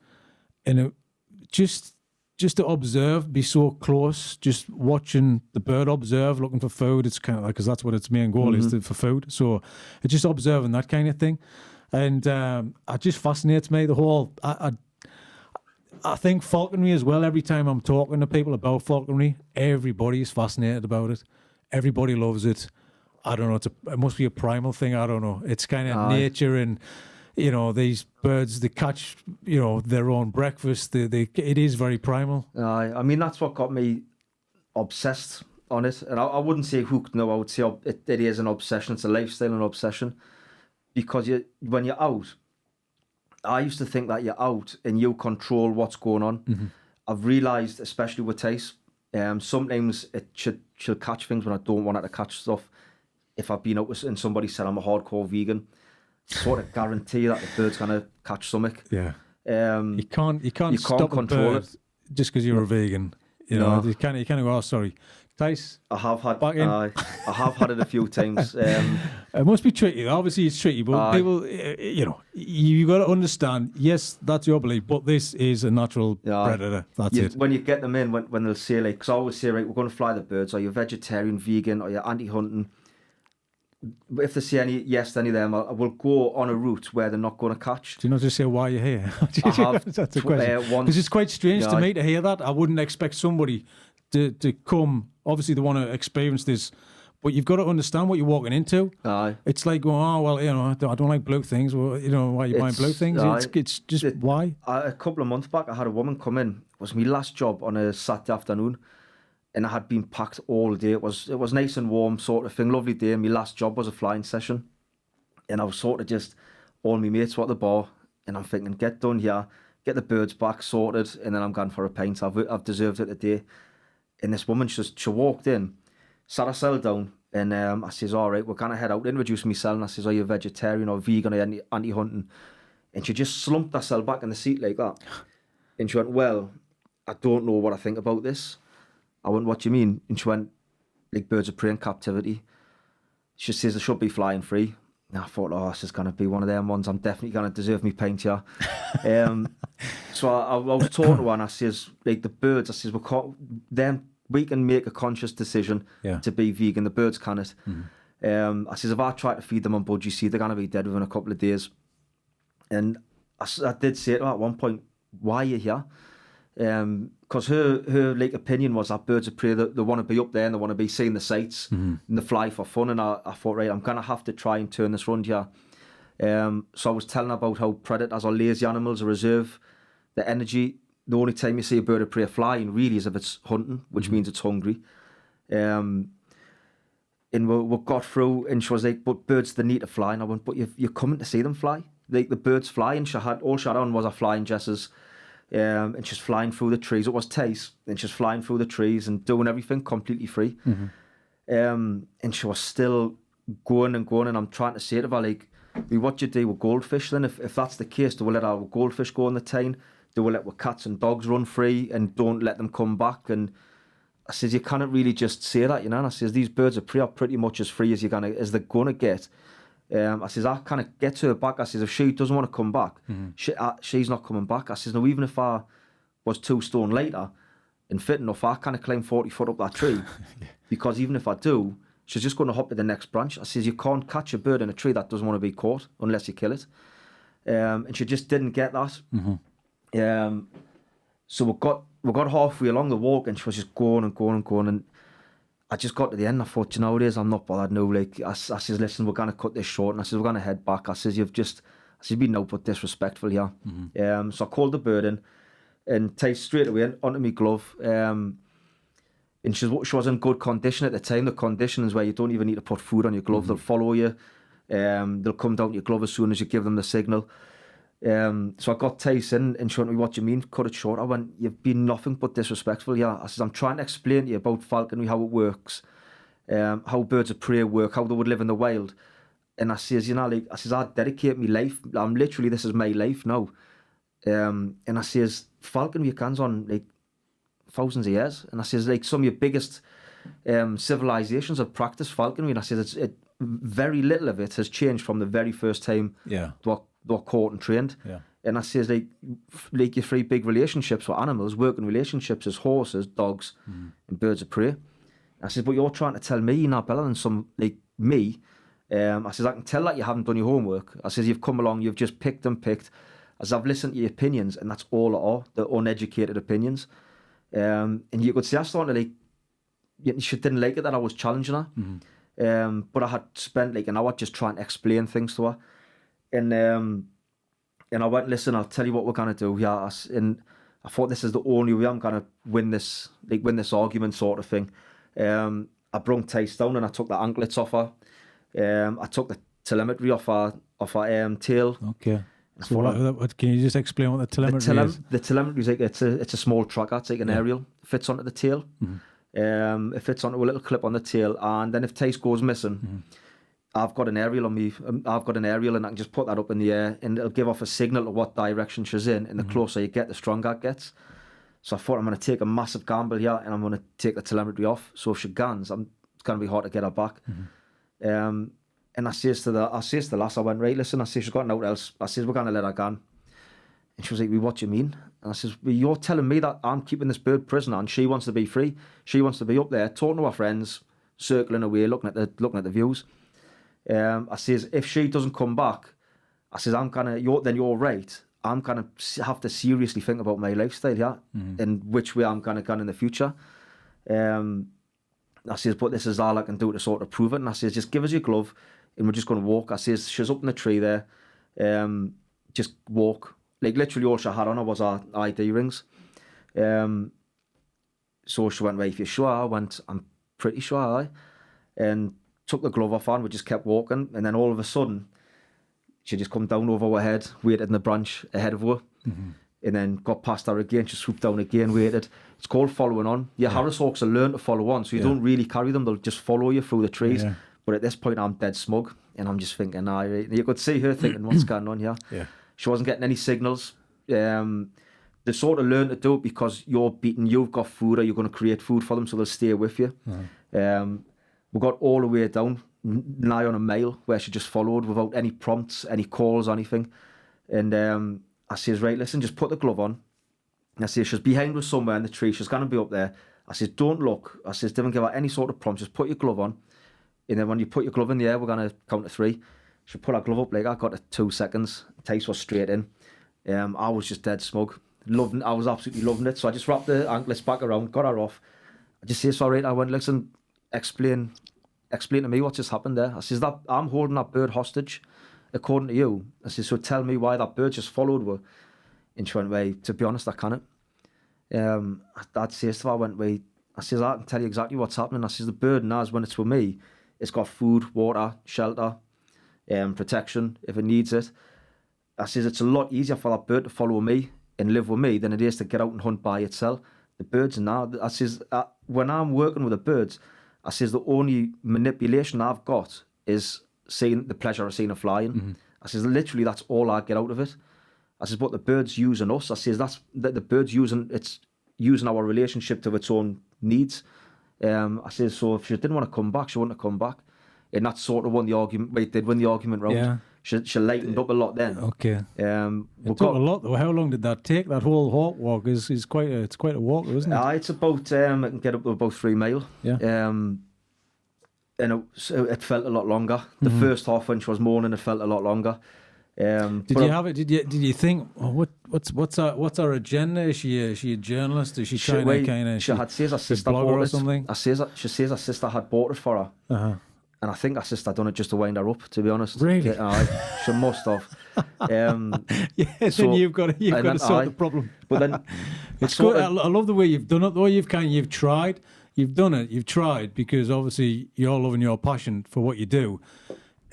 and it, just to observe, be so close, just watching the bird observe, looking for food. It's kind of like, because that's what its main goal is, for food. So it's just observing that kind of thing, and it just fascinates me. The whole I think falconry as well. Every time I'm talking to people about falconry, everybody's fascinated about it. Everybody loves it. I don't know. It must be a primal thing. I don't know. It's kind of nature, and you know, these birds, they catch, you know, their own breakfast. It is very primal. I mean, that's what got me obsessed on it. And I wouldn't say hooked. No, I would say it is an obsession. It's a lifestyle and obsession, because when you're out. I used to think that you're out and you control what's going on. Mm-hmm. I've realised, especially with Tice, sometimes she'll catch things when I don't want her to catch stuff. If I've been out and somebody said I'm a hardcore vegan, sort of guarantee that the bird's gonna catch something. Yeah. You can't stop control it just because you're a vegan. You know, you can't go, oh, sorry. Tice, I have had it a few times. It must be tricky. Obviously, it's tricky, but people, you know, you got to understand. Yes, that's your belief, but this is a natural predator. That's it. When you get them in, when they'll say, like, because I always say, right, we're going to fly the birds. Are you vegetarian, vegan, or you're anti-hunting? If they say yes to any of them, I will go on a route where they're not going to catch. Do you not just say why you're here? I have. That's a question. Because it's quite strange to me to hear that. I wouldn't expect somebody to come. Obviously, they want to experience this, but you've got to understand what you're walking into. It's like going, oh, well, you know, I don't like blue things. Well, you know, why are you buying blue things? It's just why? A couple of months back, I had a woman come in. It was my last job on a Saturday afternoon, and I had been packed all day. It was nice and warm, sort of thing, lovely day. My last job was a flying session, and I was sort of just, all my mates were at the bar, and I'm thinking, get done here, get the birds back sorted, and then I'm going for a pint. I've deserved it today. And this woman, she walked in, sat herself down, and I says, all right, we're going to head out. Introduce myself, and I says, are you vegetarian or vegan or anti-hunting? And she just slumped herself back in the seat like that. And she went, well, I don't know what I think about this. I went, what do you mean? And she went, like birds of prey in captivity. She says they should be flying free. And I thought, oh, this is going to be one of them ones. I'm definitely going to deserve me pint here. So I was talking to her, and I says, like, the birds, I says, we can make a conscious decision to be vegan. The birds can't. I says, if I try to feed them on budgie seed, they're going to be dead within a couple of days. And I did say to her at one point, why are you here? Because her like opinion was that birds of prey, they want to be up there and they want to be seeing the sights and they fly for fun. And I thought, right, I'm going to have to try and turn this round here. So I was telling her about how predators or lazy animals reserve the energy. The only time you see a bird of prey flying really is if it's hunting, which means it's hungry. And we got through and she was like, but birds, they need to fly. And I went, but you're coming to see them fly? Like the birds fly, and all she had on was her flying dresses. And she's flying through the trees. It was Tace, and she's flying through the trees and doing everything completely free. And she was still going and going, and I'm trying to say to her, like, what do you do with goldfish then? If that's the case, do we let our goldfish go in the tine? Do we let our cats and dogs run free and don't let them come back? And I says, you cannot really just say that, you know. And I says, these birds of prey are pretty much as free as they're gonna get. I says, I kind of get her back. I says, if she doesn't want to come back, she's not coming back. I says, no, even if I was 2 stone later and fit enough, I kind of climb 40 foot up that tree. Because even if I do, she's just going to hop to the next branch. I says, you can't catch a bird in a tree that doesn't want to be caught unless you kill it. And she just didn't get that. So we got halfway along the walk, and she was just going and going and going. And I just got to the end. I thought, you know what it is, I'm not bothered now. Like, I says, listen, we're going to cut this short. And I says, we're going to head back. I says, you've been no but disrespectful here. So I called the bird in, and Tace straight away onto me glove. And she was in good condition at the time. The condition is where you don't even need to put food on your glove. They'll follow you. They'll come down to your glove as soon as you give them the signal. So I got Tace in, and she went to me, what do you mean, cut it short? I went, you've been nothing but disrespectful here. I says, I'm trying to explain to you about falconry, how it works, how birds of prey work, how they would live in the wild. And I says, you know, like, I says, I dedicate my life. This is my life now. And I says, falconry comes on, like, thousands of years. And I says, like, some of your biggest civilizations have practiced falconry. And I says, very little of it has changed from the very first time they're caught and trained. And I says, like your 3 big relationships with animals, working relationships as horses, dogs, and birds of prey. I says, but you're trying to tell me you're not better than some, like me. I says, I can tell that you haven't done your homework. I says, you've come along, you've just picked. As I've listened to your opinions, and that's all it are, the uneducated opinions. And you could see I started to, like, she didn't like it that I was challenging her. But I had spent like an hour just trying to explain things to her. And I went, listen, I'll tell you what we're going to do. Yeah, and I thought this is the only way I'm going to win this argument sort of thing. I brung Tace down and I took the anklets off her. I took the telemetry off her tail. Okay. So what, can you just explain what the telemetry is? The telemetry is like, it's a small tracker. It's like an aerial. It fits onto the tail. It fits onto a little clip on the tail. And then if Tace goes missing, I've got an aerial on me. I've got an aerial, and I can just put that up in the air, and it'll give off a signal to what direction she's in. And the closer you get, the stronger it gets. So I thought, I'm going to take a massive gamble here, and I'm going to take the telemetry off. So if she guns, it's going to be hard to get her back. And I says to the lass, I went, right, listen, I says, she's got nothing else. I says, we're going to let her gun. And she was like, well, what do you mean? And I says, well, you're telling me that I'm keeping this bird prisoner, and she wants to be free. She wants to be up there, talking to her friends, circling away, looking at the views. I says, if she doesn't come back, I says, then you're right. I'm gonna have to seriously think about my lifestyle here and which way I'm gonna go in the future. I says, but this is all I can do to sort of prove it. And I says, just give us your glove and we're just gonna walk. I says, she's up in the tree there. Just walk. Like literally all she had on her was our ID rings. So she went, right, if you're sure? I went, I'm pretty sure. And took the glove off her and we just kept walking, and then all of a sudden she just come down over her head, waited in the branch ahead of her, and then got past her again, she swooped down again, waited. It's called following on. Your Harris Hawks are learned to follow on, so you don't really carry them, they'll just follow you through the trees. But at this point I'm dead smug, and I'm just thinking, you could see her thinking, what's going on here? She wasn't getting any signals. They sort of learn to do it because you're beaten, you've got food, or you're going to create food for them, so they'll stay with you. We got all the way down, nigh on a mile, where she just followed without any prompts, any calls, anything. And I says, right, listen, just put the glove on. And I says, she's behind us somewhere in the tree, she's going to be up there. I says, don't look. I says, don't give her any sort of prompt, just put your glove on. And then when you put your glove in the air, we're going to count to 3. She put her glove up, like I got it 2 seconds. Tace was straight in. I was just dead smug. I was absolutely loving it. So I just wrapped the anklets back around, got her off. I just say, sorry, I went, listen, explain to me what just happened there. I says, that I'm holding that bird hostage, according to you. I says, so tell me why that bird just followed her. And she went, well, to be honest, I can't. Dad says to her, I went, wait, I says, I can tell you exactly what's happening. I says, the bird now, when it's with me, it's got food, water, shelter, protection if it needs it. I says, it's a lot easier for that bird to follow me and live with me than it is to get out and hunt by itself. The birds now, I says, when I'm working with the birds, I says, the only manipulation I've got is seeing the pleasure of seeing it flying. Mm-hmm. I says, literally, that's all I get out of it. I says, but the bird's using us. I says, that's the bird's using our relationship to its own needs. I says, so if she didn't want to come back, she wouldn't have come back. And that's sort of won the argument. Wait, did win the argument round. Yeah. She lightened up a lot then. Okay. It took a lot though. How long did that take? That whole hawk walk is quite a walk, isn't it? It's about I can get up to about 3 mile. Yeah. And it felt a lot longer. The first half when she was mourning, it felt a lot longer. Did you think, oh, what's her agenda? Is she a journalist? Is she trying to kind of? She had says her sister bought it or something. She says her sister had bought it for her. Uh-huh. And I think her sister done it just to wind her up, to be honest. Really? She must have. Yeah, so, then you've got to sort the problem. But then it's good. I love the way you've done it, though. You've tried. You've done it. You've tried, because obviously you're loving your passion for what you do,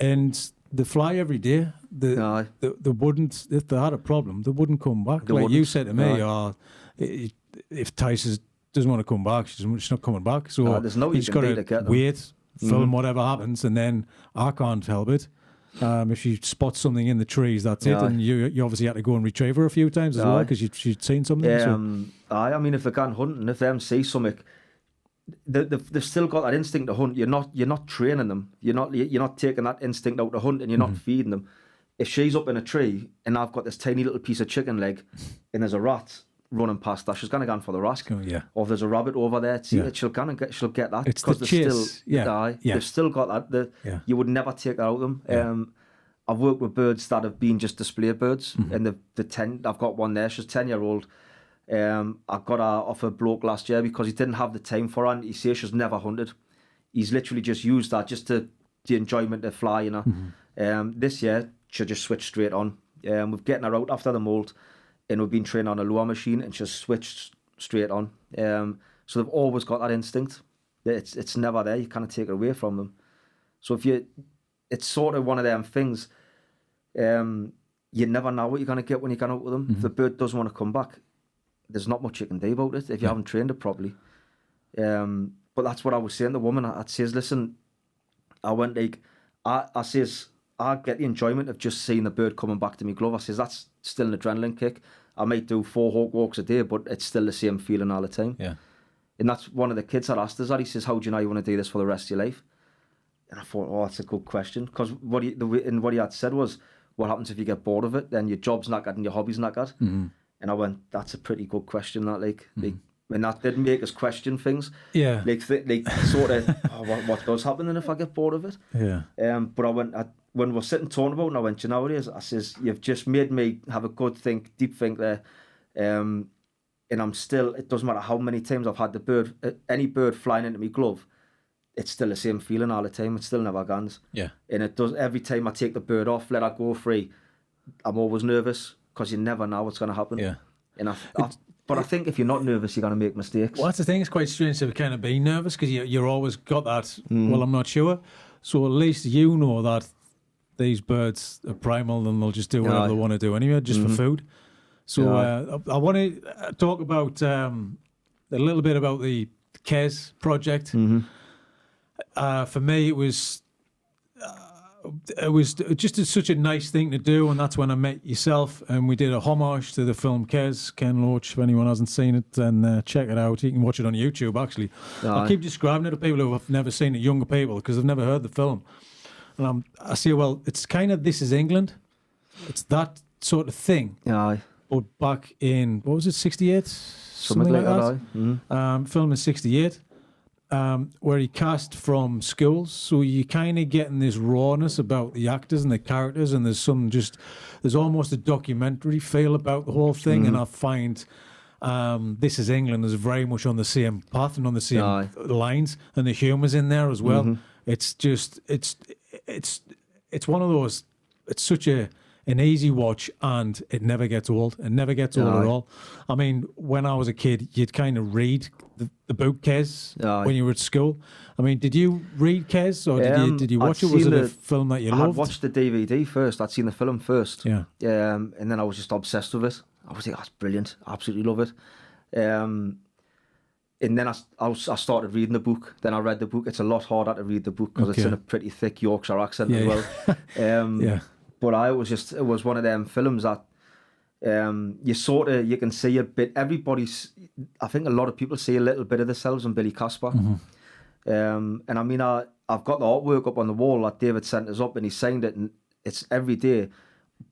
and they fly every day. They wouldn't, if they had a problem, they wouldn't come back. Like you said to me, if Tyson doesn't want to come back, she's not coming back. So there's no he's got to wait. Film whatever happens, and then I can't help it. If she spots something in the trees, that's it. And you obviously had to go and retrieve her a few times as well, because she'd seen something. I mean, if they can't hunt, and if them see something, they've still got that instinct to hunt. You're not training them. You're not taking that instinct out to hunt, and you're not feeding them. If she's up in a tree and I've got this tiny little piece of chicken leg, and there's a rat running past her, she's gonna go for the rat. Yeah. Or if there's a rabbit over there, she'll get that. It's the chase. They've still got that. You would never take that out of them. Yeah. I've worked with birds that have been just display birds, and I've got one there. She's 10-year-old. I got her off a bloke last year because he didn't have the time for her, and he says she's never hunted. He's literally just used that just to the enjoyment of flying her. This year she just switched straight on. We're getting her out after the moult, and we've been training on a lure machine, and she's switched straight on. So they've always got that instinct. It's never there. You can't take it away from them. So it's sort of one of them things. You never know what you're going to get when you get out with them. If the bird doesn't want to come back, there's not much you can do about it if you haven't trained it properly. But that's what I was saying to the woman. I says, listen, I went like, I says, I get the enjoyment of just seeing the bird coming back to me glove. I says, that's still an adrenaline kick. I might do 4 hawk walks a day, but it's still the same feeling all the time. Yeah. And that's one of the kids that asked us that. He says, how do you know you want to do this for the rest of your life? And I thought, oh, that's a good question. Because what he had said was, what happens if you get bored of it? Then your job's not good and your hobby's not good. And I went, that's a pretty good question, that, like, and that did make us question things. Yeah. Like sort of, what does happen then if I get bored of it? Yeah. But I went, when we're sitting talking about it, and I went, you know what it is? I says, you've just made me have a good think, deep think there. And I'm still, it doesn't matter how many times I've had any bird flying into my glove, it's still the same feeling all the time. It still never guns. Yeah. And it does, every time I take the bird off, let her go free, I'm always nervous, because you never know what's going to happen. Yeah. And I think if you're not nervous, you're going to make mistakes. Well, that's the thing. It's quite strange to kind of be nervous, because you're always got that, well, I'm not sure. So at least you know that these birds are primal and they'll just do whatever they want to do anyway, just for food. So I want to talk about a little bit about the Kes project. For me, it was just such a nice thing to do, and that's when I met yourself, and we did a homage to the film Kes, Ken Loach. If anyone hasn't seen it, then check it out. You can watch it on YouTube, actually. I keep describing it to people who have never seen it, younger people, because they've never heard the film. And I say, well, it's kind of This Is England. It's that sort of thing. But back in, what was it, 68? Something like that. Film in 68. where he cast from schools, so you kind of getting this rawness about the actors and the characters, and there's almost a documentary feel about the whole thing, and I find This Is England is very much on the same path and on the same lines, and the humour's in there as well. It's just it's one of those. It's such an easy watch, and it never gets old. It never gets old at all. I mean, when I was a kid, you'd kind of read the book Kes when you were at school. I mean, did you read Kes, or did you watch it? Was it a film that you loved? I watched the DVD first. I'd seen the film first. Yeah. And then I was just obsessed with it. I was like, that's brilliant. I absolutely love it. And then I started reading the book. Then I read the book. It's a lot harder to read the book because it's in a pretty thick Yorkshire accent as well. But it was one of them films that you can see a bit. I think a lot of people see a little bit of themselves in Billy Casper. And I mean, I've got the artwork up on the wall that David sent us up, and he signed it, and it's every day.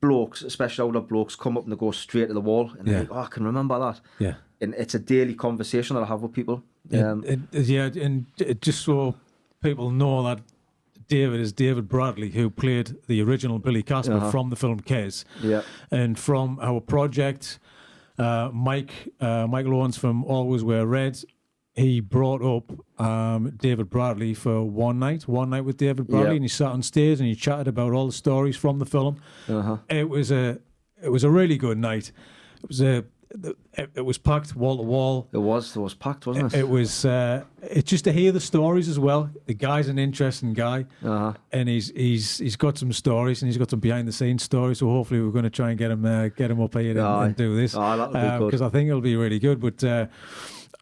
Blokes, especially older blokes, come up and they go straight to the wall, and they're like, "Oh, I can remember that." Yeah, and it's a daily conversation that I have with people. And just so people know that David is David Bradley, who played the original Billy Casper from the film Kes. Yeah, and from our project, Mike Lawrence from Always Wear Red. He brought up David Bradley for one night with David Bradley, and he sat on stage and he chatted about all the stories from the film. It was a really good night. It was packed wall to wall. It was packed, wasn't it? It was. It's just to hear the stories as well. The guy's an interesting guy, and he's got some stories, and he's got some behind the scenes stories. So hopefully we're going to try and get him up here and do this because I think it'll be really good. But.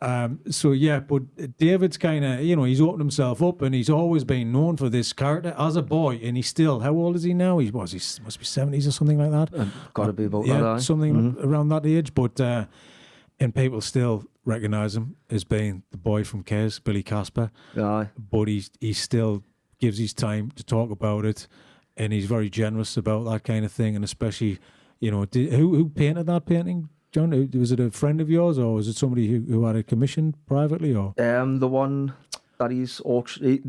But David's kind of, he's opened himself up, and he's always been known for this character as a boy, and he's still, how old is he now? He must be 70s or something like that. Got to be about that. Something around that age, but and people still recognise him as being the boy from Kes, Billy Casper. But he still gives his time to talk about it, and he's very generous about that kind of thing, and especially, who painted that painting? John, was it a friend of yours, or was it somebody who had it commissioned privately? Or the one that he's auctioned,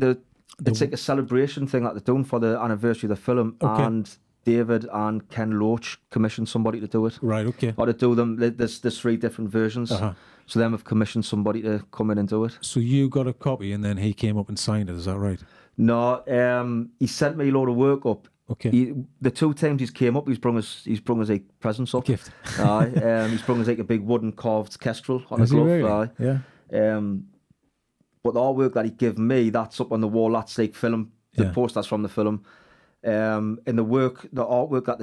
it's like a celebration thing that they're doing for the anniversary of the film, and David and Ken Loach commissioned somebody to do it. Right, okay. Or to do them, there's 3 different versions, so them have commissioned somebody to come in and do it. So you got a copy, and then he came up and signed it, is that right? No, he sent me a load of work up. Okay. The 2 times he's came up, he's brung us like presents up. Gift. He's brung us like a big wooden carved kestrel on a glove. Really? Yeah. But the artwork that he gave me, that's up on the wall. That's like film. The posters from the film. And the artwork that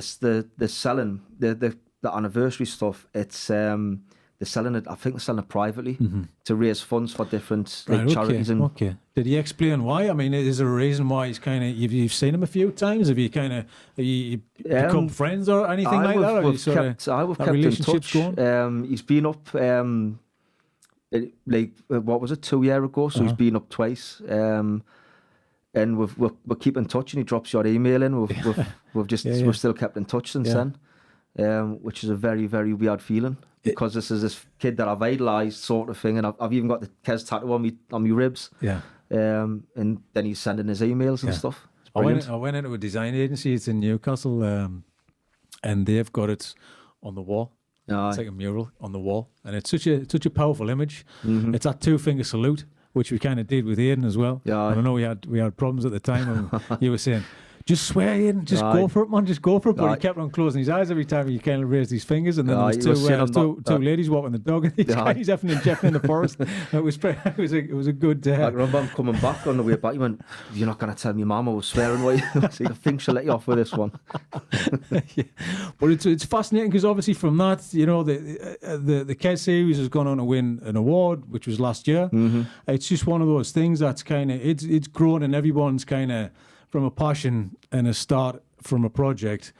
they're selling, the anniversary stuff. It's they're selling it. I think they're selling it privately to raise funds for different charities. Okay. Did he explain why? I mean, is there a reason why he's kind of? You've seen him a few times. Have you become friends or anything like that? We've kept in touch. Going? He's been up. What was it? 2 years ago. So he's been up twice. And we're keeping in touch. And he drops your email in. We've still kept in touch since then. Which is a very, very weird feeling. Because this kid that I've idolised, sort of thing, and I've even got the Kes tattoo on me ribs. Yeah. And then he's sending his emails and stuff. I went into a design agency. It's in Newcastle, and they've got it on the wall. It's like a mural on the wall, and it's such a powerful image. It's that 2-finger salute, which we kind of did with Aidan as well. Yeah. And I know we had problems at the time, and you were saying, just swear in, just go for it, man, just go for it. But he kept on closing his eyes every time he kind of raised his fingers, and then there was two ladies walking the dog, and he's effing and jeffing in the forest. It was a good. I remember him coming back on the way back. He went, "You're not going to tell me Mama was swearing, were you?" So I think she'll let you off with this one. But it's fascinating because obviously from that, the Kes series has gone on to win an award, which was last year. It's just one of those things that's kind of it's grown, and everyone's kind of. From a passion and a start from a project,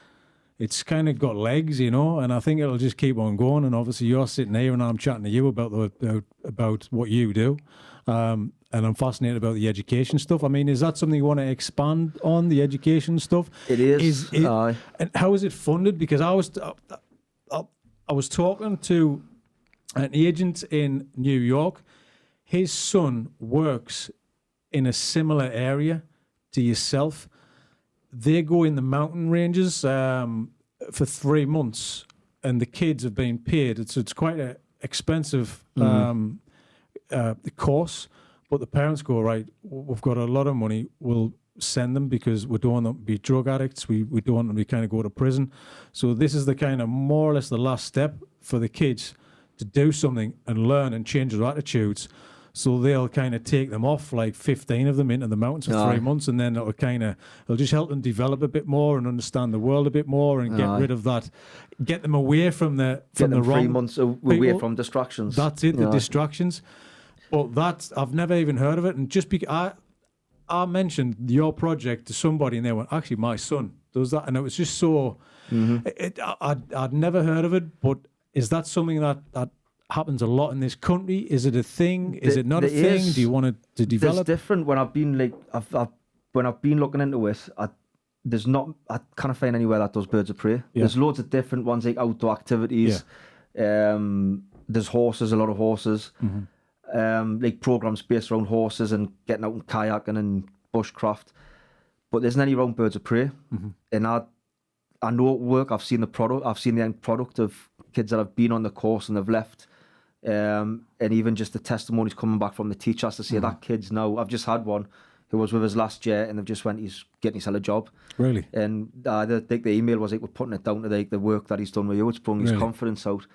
it's kind of got legs, and I think it'll just keep on going. And obviously, you're sitting here, and I'm chatting to you about what you do, and I'm fascinated about the education stuff. I mean, is that something you want to expand on, the education stuff? It is. And how is it funded? Because I was talking to an agent in New York. his son works in a similar area to yourself. They go in the mountain ranges for 3 months, and the kids have been paid. It's quite an expensive course, but the parents go, right, we've got a lot of money, we'll send them because we don't want them to be drug addicts, we don't want them to kind of go to prison. So this is the kind of more or less the last step for the kids to do something and learn and change their attitudes. So they'll kind of take them off, like 15 of them, into the mountains for 3 months, and then it'll just help them develop a bit more and understand the world a bit more and get rid of that, get them away from the wrong 3 months away people. From distractions. That's it, the distractions. But I've never even heard of it, and just because I mentioned your project to somebody, and they went, actually, my son does that, and it was just so. I'd never heard of it, but is that something that happens a lot in this country? Is it a thing? Is it not a thing? Do you want it to develop? It's different. When I've been when I've been looking into it, I can't find anywhere that does birds of prey. Yeah. There's loads of different ones, like outdoor activities. Yeah. There's horses, a lot of horses. Like programs based around horses and getting out and kayaking and bushcraft. But there's any around birds of prey. And I know at work, I've seen the product. I've seen the end product of kids that have been on the course and have left. And even just the testimonies coming back from the teachers to say that kid's now. I've just had one who was with us last year, and they've just went, he's getting himself a job. Really? And the email was like, we're putting it down to the work that he's done with you. It's brought his confidence out.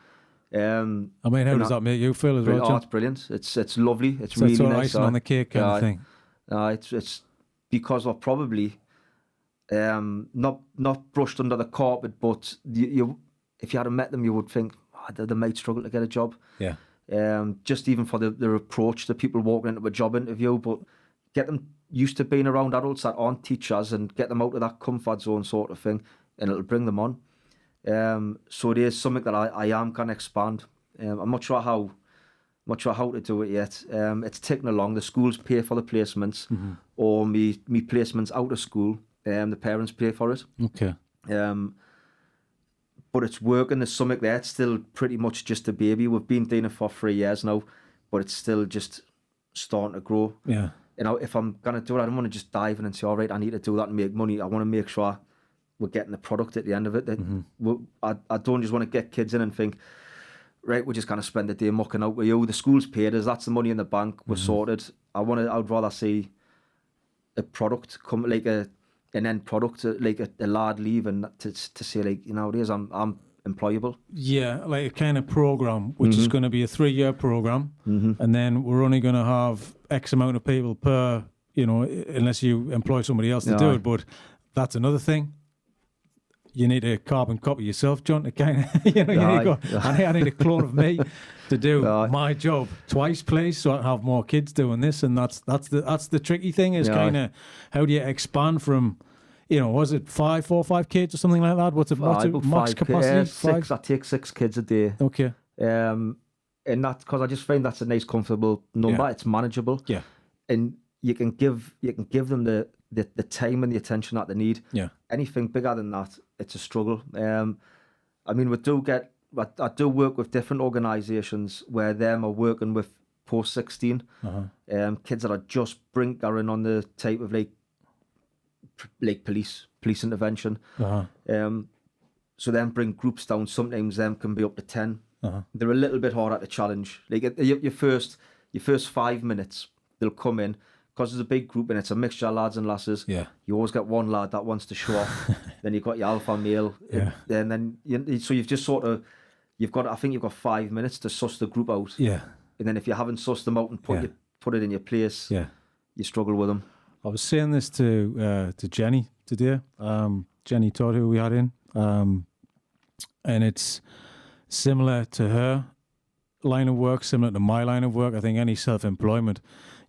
How does that make you feel as well, John? It's brilliant. It's lovely. It's so really it's all nice. Icing on the cake kind of thing. It's because of probably not brushed under the carpet, but you if you hadn't met them, you would think they might struggle to get a job. Yeah. Just even for their approach to people walking into a job interview, but get them used to being around adults that aren't teachers and get them out of that comfort zone sort of thing, and it'll bring them on. So it is something that I am going to expand. I'm not sure how to do it yet. It's ticking along. The schools pay for the placements, or me placements out of school. The parents pay for it. Okay. But it's working. There's something there. It's still pretty much just a baby. We've been doing it for 3 years now, but it's still just starting to grow. Yeah. You know, if I'm going to do it, I don't want to just dive in and say, all right, I need to do that and make money. I want to make sure we're getting the product at the end of it. I don't just want to get kids in and think, right, we're just going to spend the day mucking out with you. The school's paid us. That's the money in the bank. We're sorted. I'd rather see a product come, like an end product, like a lad leaving to say, like, you know, it is, I'm employable. Yeah, like a kind of program, which is going to be a 3-year program, and then we're only going to have X amount of people per, you know, unless you employ somebody else to do it. But that's another thing. You need a carbon copy yourself, John, to kind of, you know, you need to go, I need a clone of me to do my job twice, please, so I can have more kids doing this. And that's the tricky thing is kind of, how do you expand from, you know, was it 4 or 5 kids or something like that? What's it max capacity? 6. I take 6 kids a day. Okay. And that's because I just find that's a nice, comfortable number. Yeah. It's manageable. Yeah. And you can give them the time and the attention that they need. Yeah. Anything bigger than that, it's a struggle. I mean, I do work with different organisations where them are working with post-16 kids that are just brinkering on the type of like police intervention. So then bring groups down. Sometimes them can be up to 10. They're a little bit harder to challenge. Like your first 5 minutes, they'll come in. Because there's a big group and it's a mixture of lads and lasses. Yeah. You always get one lad that wants to show off. Then you've got your alpha male. Yeah. And then so you've just I think you've got 5 minutes to suss the group out. Yeah. And then if you haven't sussed them out and put it in your place, you struggle with them. I was saying this to Jenny today. Jenny Todd, who we had in, and it's similar to her line of work, similar to my line of work. I think any self-employment,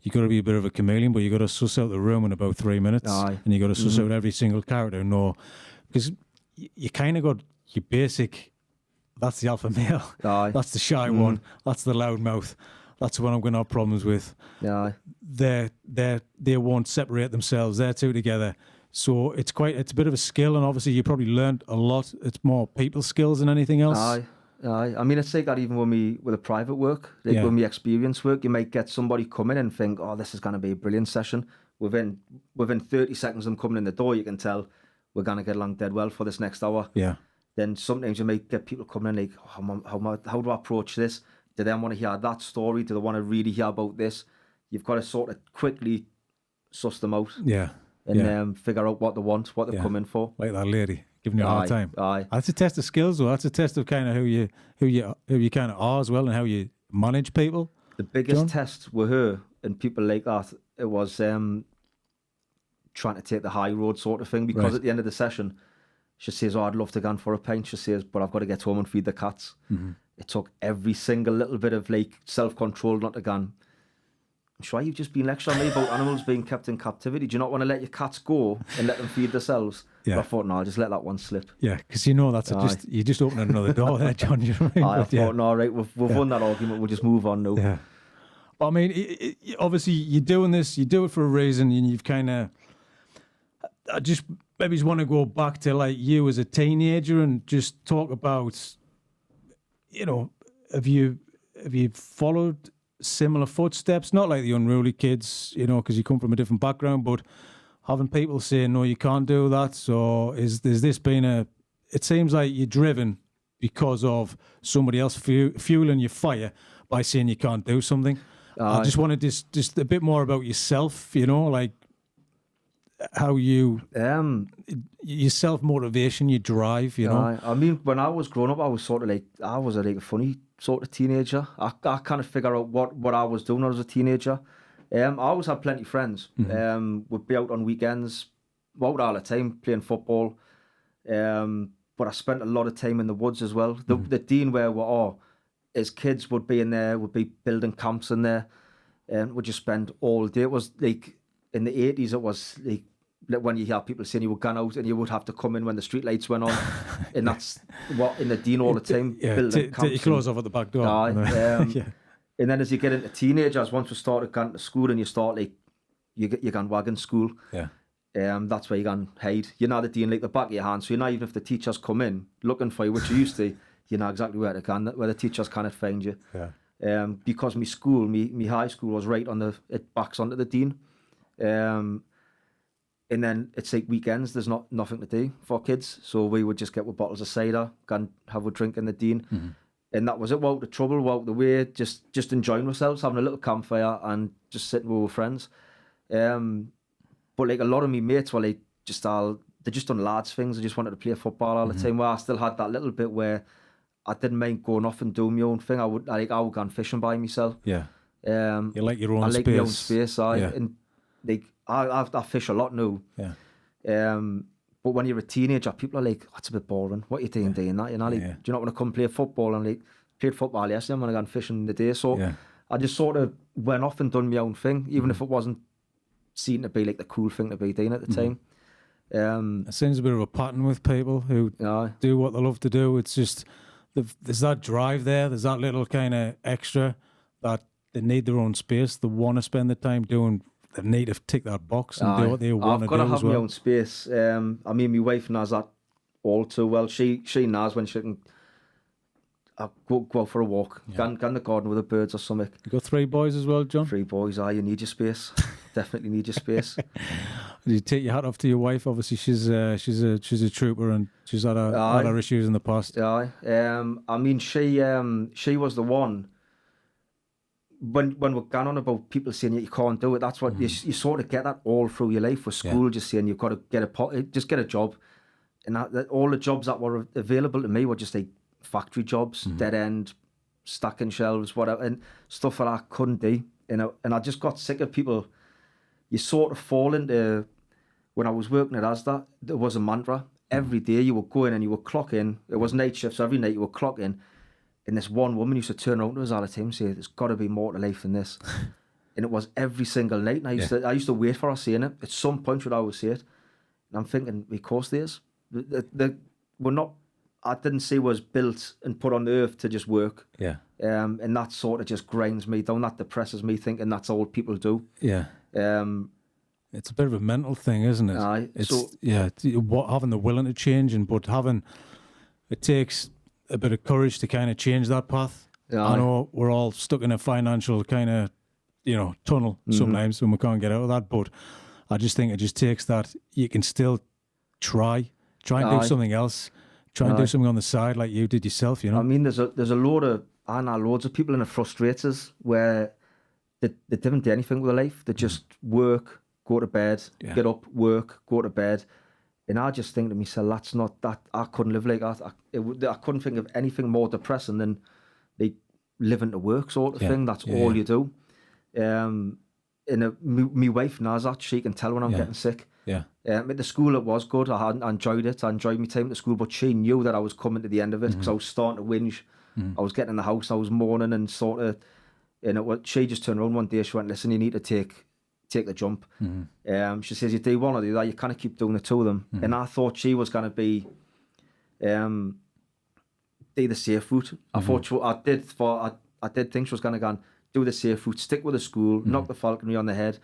you got to be a bit of a chameleon, but you got to suss out the room in about 3 minutes, and you got to suss out every single character. Because you kind of got your basic. That's the alpha male. That's the shy one. That's the loud mouth. That's the one I'm going to have problems with. They won't separate themselves. They're two together. So it's a bit of a skill, and obviously you probably learned a lot. It's more people skills than anything else. I mean, it's like that even with a private work, like when we experience work, you might get somebody come in and think, oh, this is going to be a brilliant session. Within 30 seconds of them coming in the door, you can tell we're going to get along dead well for this next hour. Yeah. Then sometimes you might get people coming in like, oh, how do I approach this? Do they want to hear that story? Do they want to really hear about this? You've got to sort of quickly suss them out. Yeah. And figure out what they want, what they're coming for. Like that lady giving you a hard time. Aye. That's a test of skills, though. That's a test of kind of who you kind of are as well, and how you manage people. The biggest John? test with her and people like that, it was trying to take the high road sort of thing. Because at the end of the session, she says, "Oh, I'd love to go for a pint." She says, "But I've got to get home and feed the cats." Mm-hmm. It took every single little bit of like self-control not to go. I'm sure you've just been lecturing me about animals being kept in captivity. Do you not want to let your cats go and let them feed themselves? Yeah. But I thought, no, I'll just let that one slip. Yeah, because that's you just opening another door there, John. You know what I mean? I thought, no, right, we've won that argument. We'll just move on now. Yeah. I mean, obviously, you're doing this. You do it for a reason, and you've kind of. I just maybe just want to go back to like you as a teenager and just talk about, have you followed similar footsteps? Not like the unruly kids, because you come from a different background, but having people saying, no, you can't do that. So is this been it seems like you're driven because of somebody else fueling your fire by saying you can't do something. I just wanted just a bit more about yourself, like how you, your self-motivation, your drive, I mean, when I was growing up, I was sort of like, I was a funny sort of teenager. I kind of figure out what I was doing when I was a teenager. I always had plenty of friends. Mm-hmm. We'd be out on weekends, out all the time, playing football. But I spent a lot of time in the woods as well. The dean where we are, as kids would be in there, would be building camps in there, and would just spend all day. It was like, in the 80s, it was like when you hear people saying you were gone out and you would have to come in when the street lights went on. And that's what in the dean all the time. Yeah, building camps. Take your clothes off at the back door. And then as you get into teenagers, once we started going to school and you start like, you go wagon school. Yeah. That's where you can hide. You know the dean like the back of your hand. So you know even if the teachers come in looking for you, which you used to, you know exactly where the teachers cannot find you. Yeah. Because my high school was right on it backs onto the dean. And then it's like weekends, there's nothing to do for kids. So we would just get with bottles of cider, go and have a drink in the dean. Mm-hmm. And that was it, walk the trouble, walk the way, just enjoying ourselves, having a little campfire and just sitting with our friends. But like a lot of me mates were like, they just done lads things. They just wanted to play football all the time. Well, I still had that little bit where I didn't mind going off and doing my own thing. I would go fishing by myself. Yeah. You like your own space. I like my own space. And like I fish a lot now. Yeah. But when you're a teenager, people are like, "That's a bit boring. What are you doing that?" You know, like, do you not want to come play football? And like, played football yesterday. I'm gonna go fishing in the day. So I just sort of went off and done my own thing, even if it wasn't seen to be like the cool thing to be doing at the time. It seems a bit of a pattern with people who do what they love to do. It's just there's that drive there. There's that little kind of extra that they need their own space. They want to spend the time doing. They need to tick that box and do what they want to do. I've got to have as well. my own space. I mean, my wife knows that all too well. She knows when she can go out for a walk, go in the garden with the birds or something. You got 3 boys as well, John? 3 boys. You need your space. Definitely need your space. You take your hat off to your wife. Obviously, she's a trooper and she's had her issues in the past. I mean, she was the one. When we're going on about people saying you can't do it, that's what you sort of get that all through your life with school, just saying you've got to get a job, and that all the jobs that were available to me were just like factory jobs, dead end, stacking shelves, whatever, and stuff that I couldn't do. And I just got sick of people. You sort of fall into, when I was working at Asda, there was a mantra. Every day you would go in and you would clock in. It was night shifts, so every night you would clock in. And this one woman used to turn around to us all the time and say, "There's got to be more to life than this." And it was every single night. And I used to wait for her saying it. At some point, she'd always say it. And I'm thinking, of course there is. We're not, I didn't say was built and put on the earth to just work. Yeah. And that sort of just grinds me down. That depresses me, thinking that's all people do. Yeah. It's a bit of a mental thing, isn't it? Having the willing to change, but it takes a bit of courage to kind of change that path. Yeah. I know we're all stuck in a financial kind of, tunnel sometimes when we can't get out of that. But I just think it just takes that. You can still try and do something else. Try and do something on the side like you did yourself, I mean, there's a loads of people in the frustrators where they didn't do anything with their life. They just work, go to bed, get up, work, go to bed. And I just think to myself, that's not that. I couldn't live like that. I couldn't think of anything more depressing than like living to work sort of thing. That's all you do. My wife knows that. She can tell when I'm getting sick. Yeah. At the school it was good. I enjoyed it. I enjoyed my time at the school, but she knew that I was coming to the end of it because I was starting to whinge. I was getting in the house. I was mourning and sort of. She just turned around one day. She went, "Listen, you need to take the jump." She says, "You do want to do that. You kind of keep doing the two of them." And I thought she was going to be, do the safe route. I thought I did think she was going to go and do the safe route, stick with the school, knock the falconry on the head,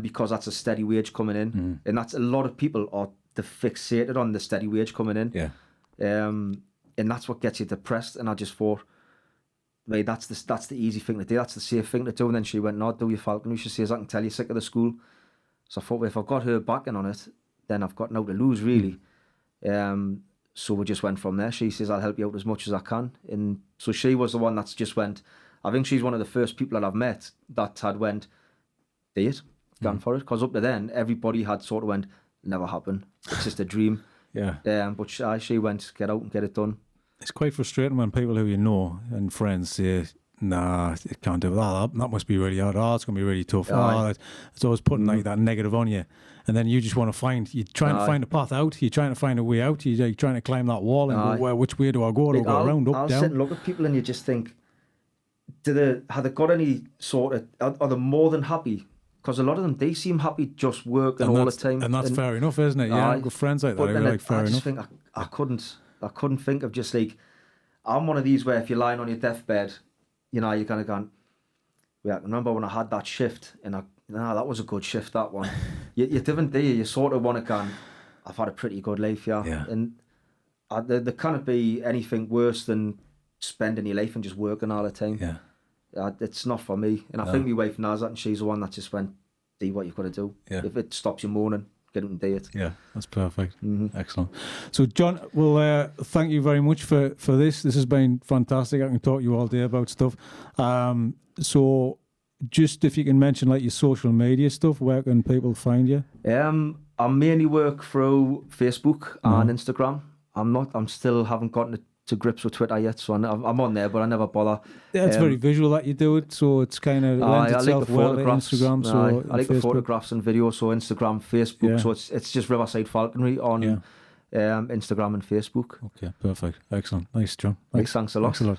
because that's a steady wage coming in, and that's a lot of people are fixated on the steady wage coming in. Yeah. And that's what gets you depressed. And I just thought, right, that's the easy thing to do. That's the safe thing to do. And then she went, "No, do your falconry." She says, "I can tell you're sick of the school." So I thought, well, if I've got her backing on it, then I've got no to lose, really. So we just went from there. She says, "I'll help you out as much as I can." And so she was the one that's just went. I think she's one of the first people that I've met that had went, "Do it, gone for it." Because up to then, everybody had sort of went, "Never happened. It's just a dream." But she went, "Get out and get it done." It's quite frustrating when people who you know and friends say, "Nah, you can't do that. That must be really hard. Oh, it's going to be really tough." It's always putting like that negative on you. And then you just want to you're trying to find a path out. You're trying to find a way out. You're trying to climb that wall and go, well, which way do I go? Do I go around, up, I'll down? sit and look at people and you just think, have they got any sort of, are they more than happy? Because a lot of them, they seem happy just working all the time. And that's fair enough, isn't it? Yeah, I've got friends like that. Like, fair enough. I just think I couldn't think of just like, I'm one of these where if you're lying on your deathbed, you're kind of going, "Yeah, I remember when I had that shift and that was a good shift, that one." you different day, you sort of want to go, "I've had a pretty good life, yeah." And there can't be anything worse than spending your life and just working all the time. It's not for me. And I think my wife knows that, and she's the one that just went, "Do what you've got to do. If it stops you moaning, get up and do it." Yeah, that's perfect. Excellent. So, John, well, thank you very much for this. This has been fantastic. I can talk to you all day about stuff. So, just if you can mention like your social media stuff, where can people find you? I mainly work through Facebook and Instagram. I'm still haven't gotten to grips with Twitter yet, so I'm on there, but I never bother. Yeah, it's very visual that you do it, so it's kind of lends itself well to Instagram. So I like the photographs and videos, so Instagram, Facebook. So it's just Riverside Falconry on Instagram and Facebook. Okay, perfect, excellent, nice, John. Thanks a lot. Thanks a lot.